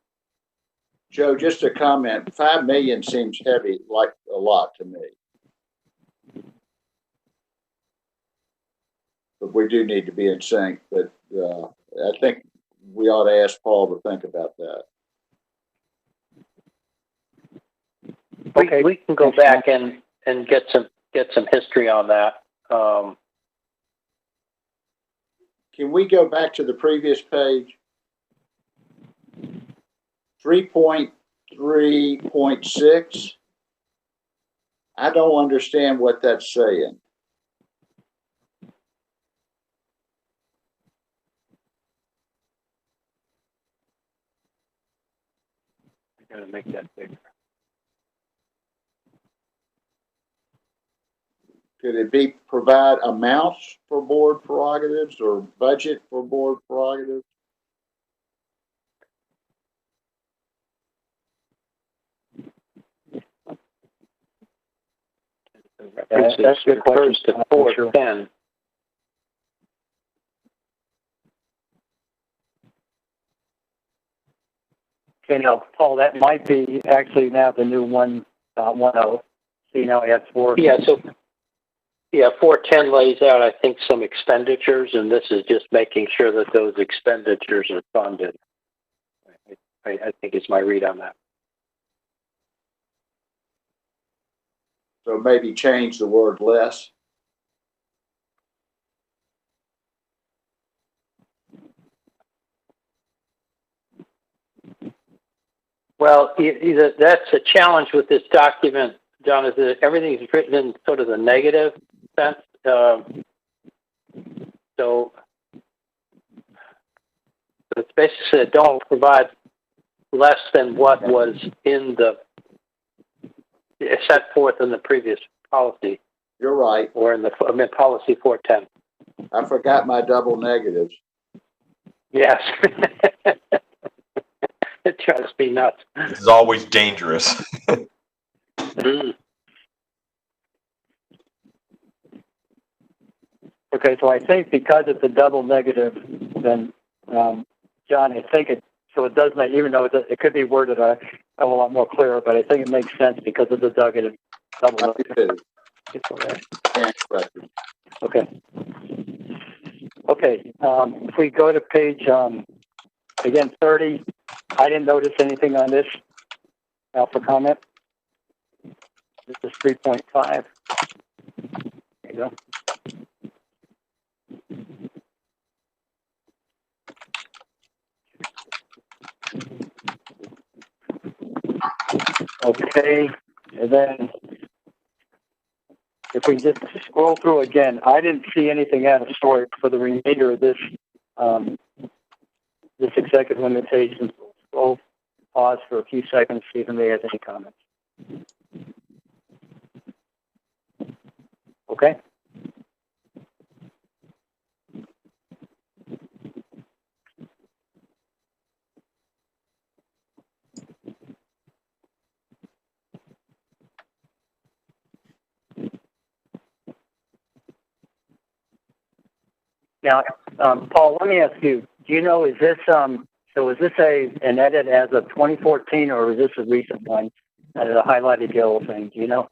Joe, just a comment. 5 million seems heavy, like a lot to me. But we do need to be in sync. But I think we ought to ask Paul to think about that. Okay. We can go back and get some history on that. Can we go back to the previous page? 3.3.6. I don't understand what that's saying. I gotta make that bigger. Could it be provide amounts for board prerogatives or budget for board prerogatives? That's a good question. To 410. Okay, now, Paul, that might be actually now the new 1.10. See, now we have 4. Yeah, so 410 lays out, I think, some expenditures, and this is just making sure that those expenditures are funded. I think is my read on that. So maybe change the word less. Well, that's a challenge with this document, John, is that everything is written in sort of the negative sense. So it's basically don't provide less than what was in the set forth in the previous policy. You're right. Or in policy 410. I forgot my double negatives. Yes. It drives me nuts. This is always dangerous. Okay, so I think because it's a double negative, then, John, I think it does make, even though it could be worded a lot more clearer, but I think it makes sense because of the double negative. Okay. Okay, if we go to page, again, 30, I didn't notice anything on this alpha comment. This is 3.5. There you go. Okay, and then if we just scroll through again, I didn't see anything out of story for the remainder of this this executive limitations. We'll pause for a few seconds, see if anybody has any comments. Okay. Now, Paul, let me ask you, do you know, is this, so is this an edit as of 2014 or is this a recent one? A highlighted yellow thing, do you know?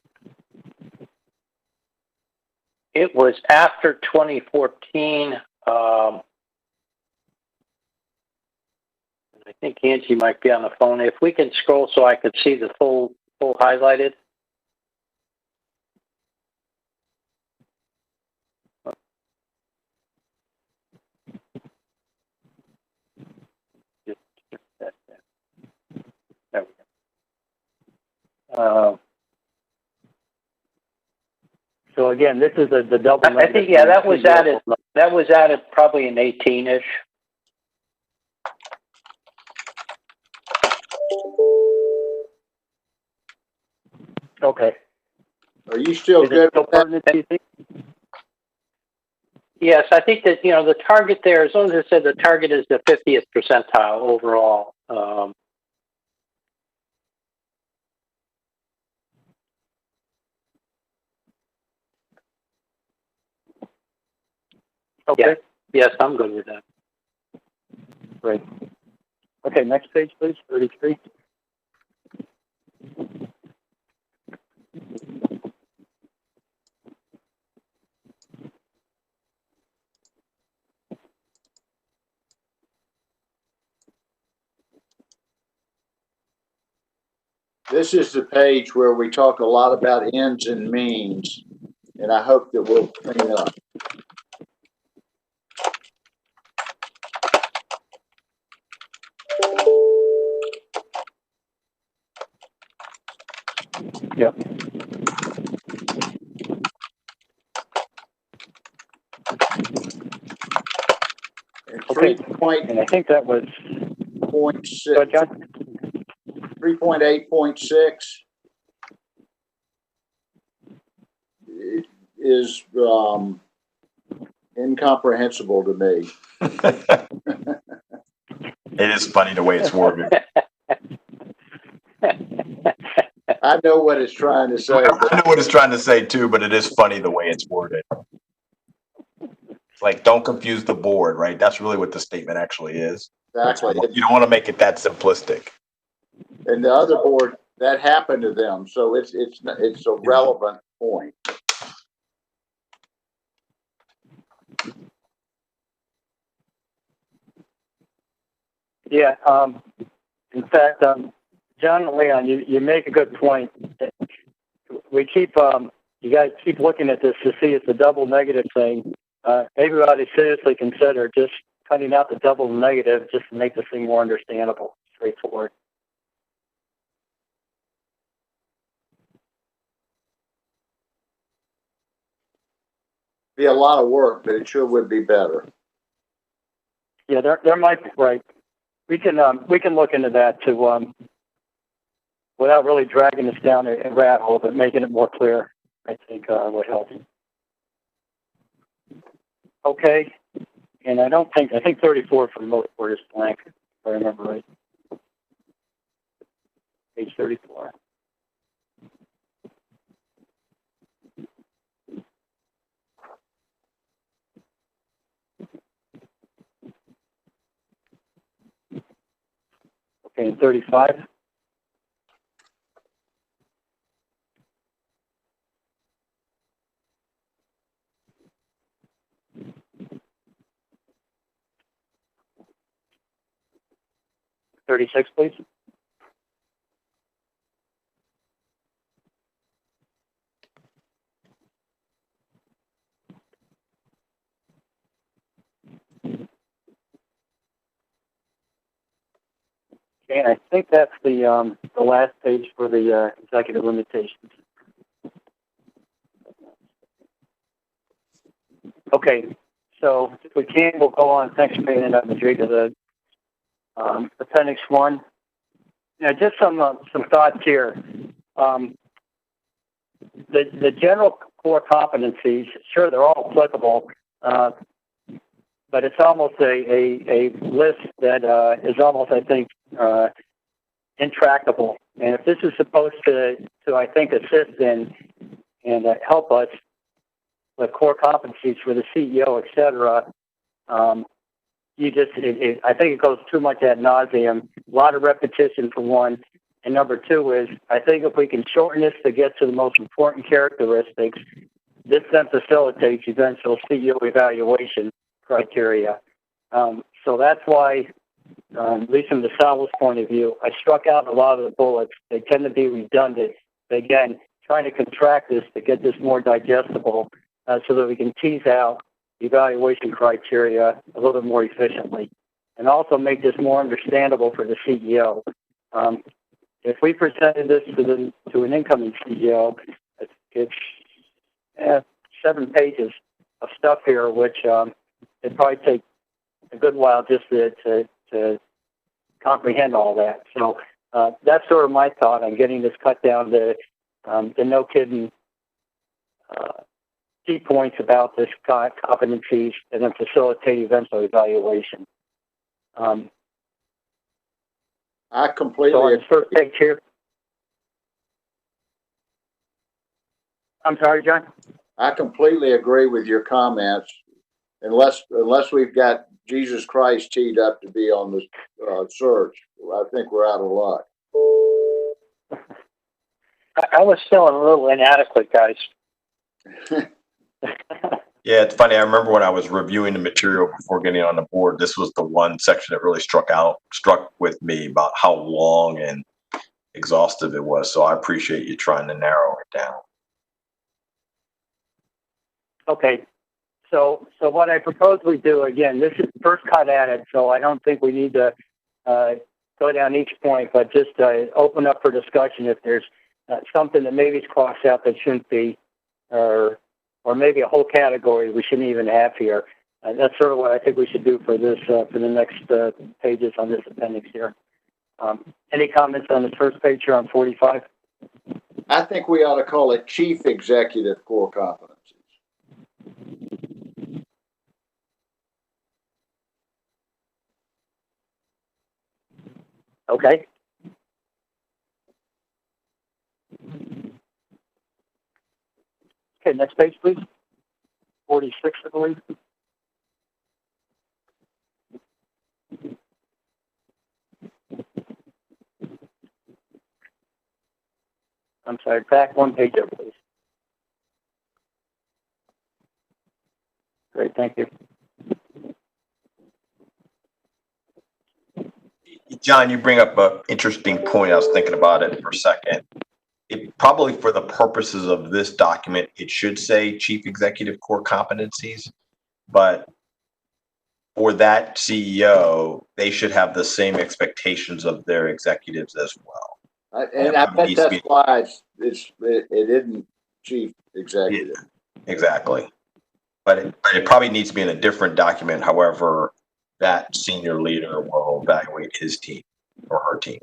It was after 2014. I think Angie might be on the phone. If we can scroll so I could see the full highlighted. There we go. So again, this is the double. I think, yeah, that was added. That was added probably in 18-ish. Okay. Are you still good with that? Do you think? Yes, I think that, the target there, as long as it said the target is the 50th percentile overall. Okay. Yeah. Yes, I'm good with that. Great. Okay, next page, please, 33. This is the page where we talk a lot about ends and means, and I hope that we'll clean up. Yep. Okay. And I think that was 3.8.6 is incomprehensible to me. It is funny the way it's worded. I know what it's trying to say. I know what it's trying to say too, but it is funny the way it's worded. It's like, don't confuse the board, right? That's really what the statement actually is. Exactly. You don't want to make it that simplistic. And the other board, that happened to them, so it's a relevant point. Yeah. In fact, John and Leon, you make a good point. We keep, you guys keep looking at this to see it's a double negative thing. Everybody seriously consider just cutting out the double negative just to make this thing more understandable, straightforward. Be a lot of work, but it sure would be better. Yeah, there might be, right. We can look into that to without really dragging this down a rat hole, but making it more clear. I think would help. Okay, and I think 34 for the most part is blank, if I remember right. Page 34. Okay, and 35. $36, please. And I think that's the last page for the executive limitations. Okay, so if we can, we'll go on. Thanks for bringing it up, Madrid, to the appendix 1. Yeah, just some thoughts here. The general core competencies, sure, they're all applicable, but it's almost a list that is almost, I think, intractable. And if this is supposed to I think, assist and help us with core competencies for the CEO, et cetera, I think it goes too much ad nauseum. A lot of repetition for one. And number two is, I think if we can shorten this to get to the most important characteristics, this then facilitates eventual CEO evaluation criteria. So that's why, at least from the Sal's point of view, I struck out a lot of the bullets. They tend to be redundant. But again, trying to contract this to get this more digestible so that we can tease out evaluation criteria a little bit more efficiently, and also make this more understandable for the CEO. If we presented this to an incoming CEO, it's 7 pages of stuff here, which it'd probably take a good while just to comprehend all that. So that's sort of my thought on getting this cut down to the no kidding key points about this competencies and then facilitate eventual evaluation. I completely So on the first page here. I'm sorry, John? I completely agree with your comments. Unless we've got Jesus Christ teed up to be on the search, I think we're out of luck. I was feeling a little inadequate, guys. Yeah, it's funny. I remember when I was reviewing the material before getting on the board, this was the one section that really struck with me about how long and exhaustive it was. So I appreciate you trying to narrow it down. Okay. So what I propose we do, again, this is the first cut at it, so I don't think we need to go down each point, but just open up for discussion if there's something that maybe is crossed out that shouldn't be, or maybe a whole category we shouldn't even have here. That's sort of what I think we should do for this, for the next pages on this appendix here. Any comments on the first page here on 45? I think we ought to call it Chief Executive Core Competencies. Okay. Okay, next page, please. 46, I believe. I'm sorry, back one page up, please. Great, thank you. John, you bring up an interesting point. I was thinking about it for a second. It probably, for the purposes of this document, it should say Chief Executive Core Competencies, but for that CEO, they should have the same expectations of their executives as well. I bet that's why it isn't Chief Executive. Yeah, exactly. But it probably needs to be in a different document. However, that senior leader will evaluate his team or her team.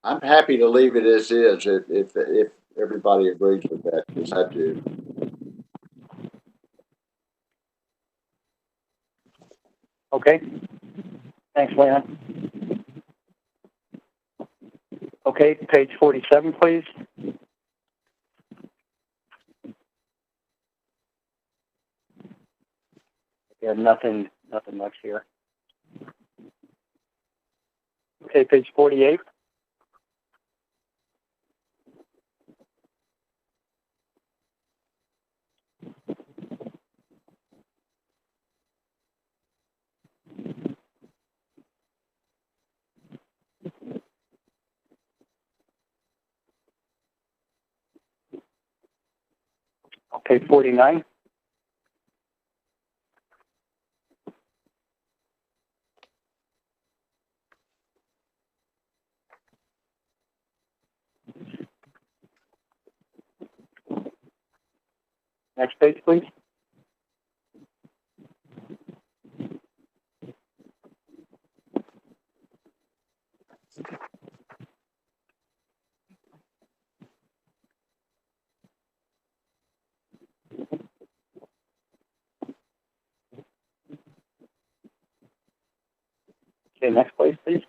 I'm happy to leave it as is if everybody agrees with that, because I do. Okay. Thanks, Leon. Okay, page 47, please. Yeah, nothing much here. Okay, page 48. Okay, 49. Next page, please. Okay, next page, please.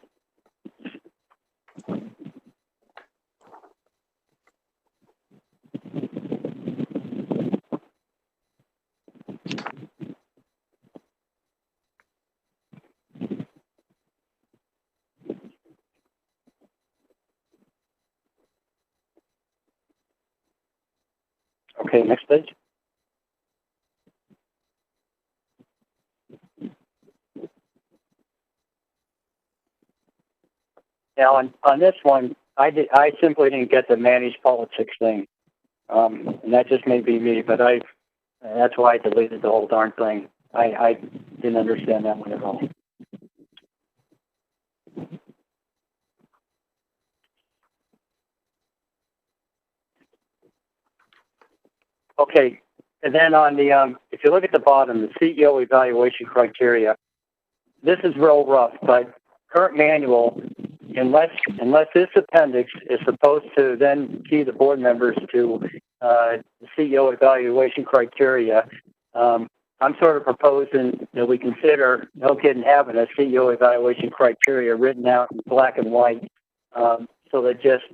Okay, next page. Now, on this one, I simply didn't get the managed politics thing, and that just may be me, but that's why I deleted the whole darn thing. I didn't understand that one at all. Okay, and then on the if you look at the bottom, the CEO evaluation criteria, this is real rough, but current manual, unless this appendix is supposed to then key the board members to the CEO evaluation criteria, I'm sort of proposing that we consider no kidding having a CEO evaluation criteria written out in black and white, so that just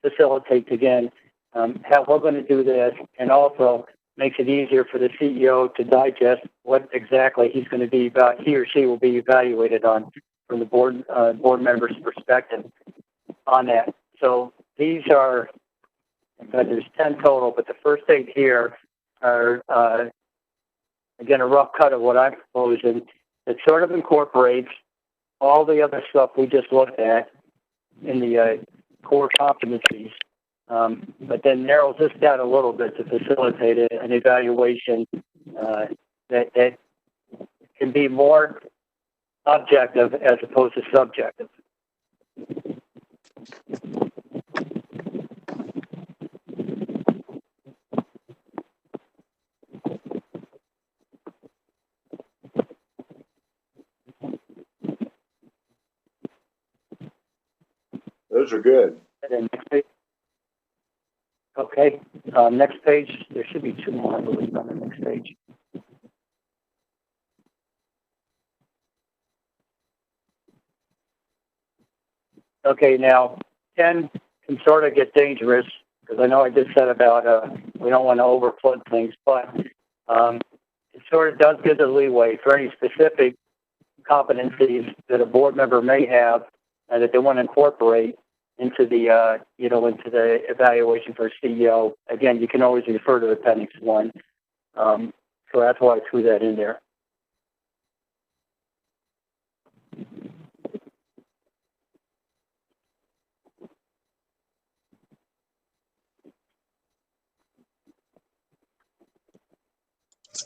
facilitates again how we're going to do this, and also makes it easier for the CEO to digest what exactly he or she will be evaluated on from the board members' perspective on that. So these are, in fact, there's 10 total, but the first 8 here are again a rough cut of what I'm proposing. It sort of incorporates all the other stuff we just looked at in the core competencies. But then narrows this down a little bit to facilitate an evaluation that can be more objective as opposed to subjective. Those are good. And then next page. Okay, next page, there should be 2 more, I believe, on the next page. Okay, now, 10 can sort of get dangerous, because I know I just said about we don't want to overflood things, but it sort of does give the leeway for any specific competencies that a board member may have and that they want to incorporate into the into the evaluation for CEO. Again, you can always refer to Appendix 1. So that's why I threw that in there.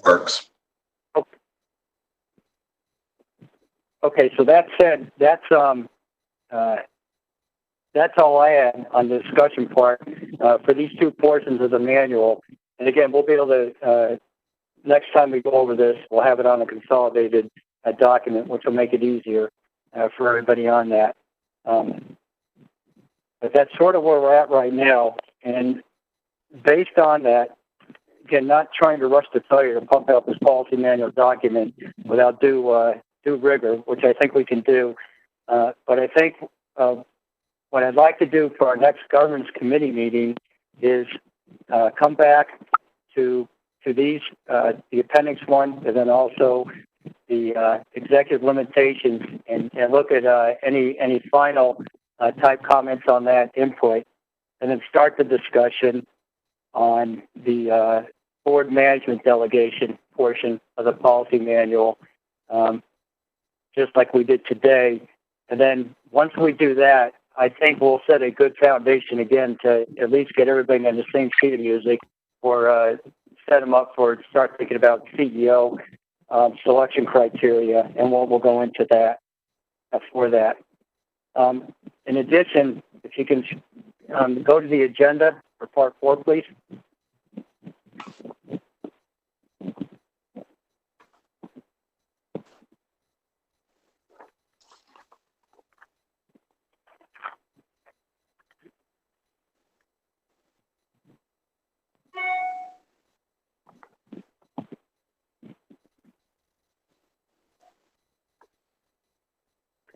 Works. Okay, so that said, that's all I had on the discussion part for these 2 portions of the manual. And again, we'll be able to, next time we go over this, we'll have it on a consolidated document, which will make it easier for everybody on that. But that's sort of where we're at right now. And based on that, again, not trying to rush to tell you to pump out this policy manual document without due rigor, which I think we can do. But I think what I'd like to do for our next governance committee meeting is come back to these, the Appendix 1, and then also the executive limitations, and look at any final type comments on that input, and then start the discussion on the board management delegation portion of the policy manual, just like we did today. And then once we do that, I think we'll set a good foundation again to at least get everybody on the same sheet of music, or set them up for start thinking about CEO selection criteria, and we'll go into that for that. In addition, if you can go to the agenda for part 4, please.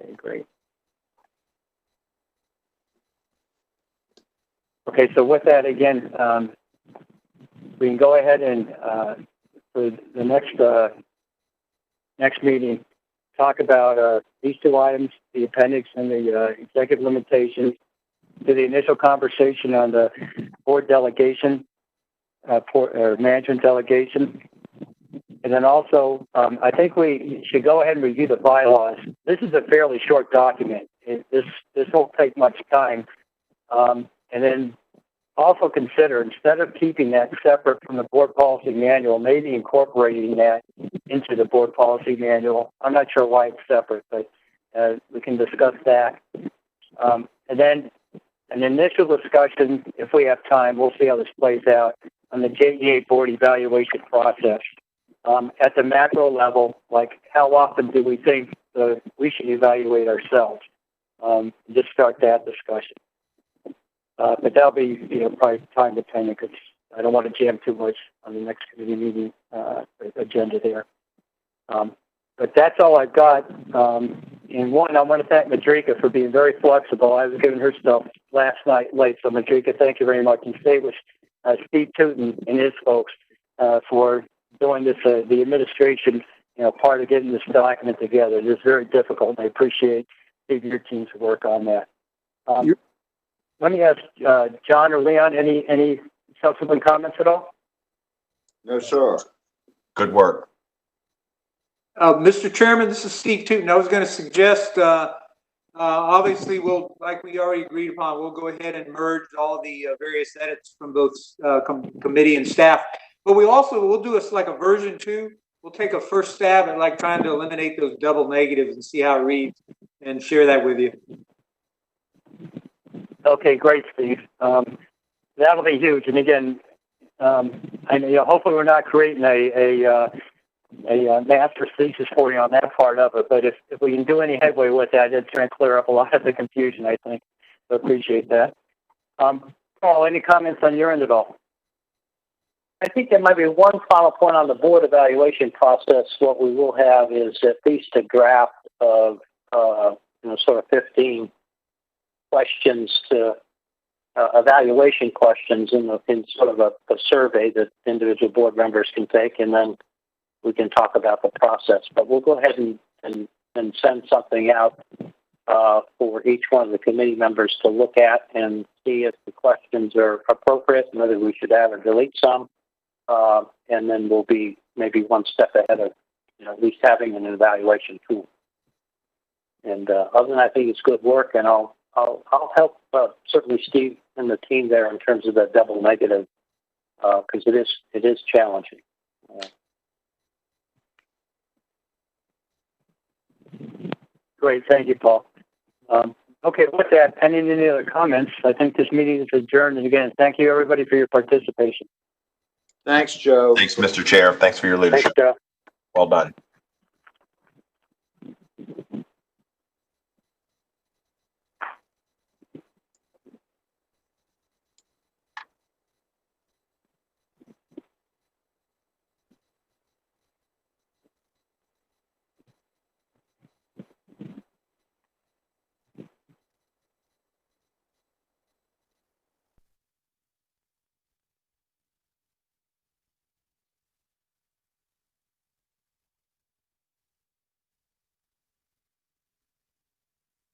Okay, great. Okay, so with that, again, we can go ahead and for the next meeting, talk about these two items, the appendix and the executive limitations, to the initial conversation on the board delegation, or management delegation. And then also, I think we should go ahead and review the bylaws. This is a fairly short document. This won't take much time. And then also consider, instead of keeping that separate from the board policy manual, maybe incorporating that into the board policy manual. I'm not sure why it's separate, but we can discuss that. And then an initial discussion, if we have time, we'll see how this plays out, on the JEA board evaluation process. At the macro level, like how often do we think we should evaluate ourselves? Just start that discussion. But that'll be, probably time dependent, because I don't want to jam too much on the next committee meeting agenda there. But that's all I've got. And one, I want to thank Madrika for being very flexible. I was giving her stuff last night late, so Madrika, thank you very much. And stay with Steve Tootin and his folks for doing this, the administration, part of getting this document together. It is very difficult, and I appreciate Steve, your team's work on that. Let me ask John or Leon, any subsequent comments at all? No, sir. Good work. Mr. Chairman, this is Steve Tootin. I was going to suggest, obviously, like we already agreed upon, we'll go ahead and merge all the various edits from both committee and staff. But we'll do like a version 2. We'll take a first stab at trying to eliminate those double negatives and see how it reads, and share that with you. Okay, great, Steve. That'll be huge. And again, hopefully we're not creating a master's thesis for you on that part of it. But if we can do any headway with that, it's going to clear up a lot of the confusion, I think. So appreciate that. Paul, any comments on your end at all? I think there might be one final point on the board evaluation process. What we will have is at least a draft of, sort of 15 questions to evaluation questions in sort of a survey that individual board members can take, and then we can talk about the process. But we'll go ahead and send something out for each one of the committee members to look at and see if the questions are appropriate and whether we should add or delete some. And then we'll be maybe one step ahead of at least having an evaluation tool. And other than that, I think it's good work, and I'll help certainly Steve and the team there in terms of that double negative, because it is challenging. Great, thank you, Paul. Okay, with that, pending any other comments, I think this meeting is adjourned. And again, thank you everybody for your participation. Thanks, Joe. Thanks, Mr. Chair. Thanks for your leadership. Thanks, Joe. Well done.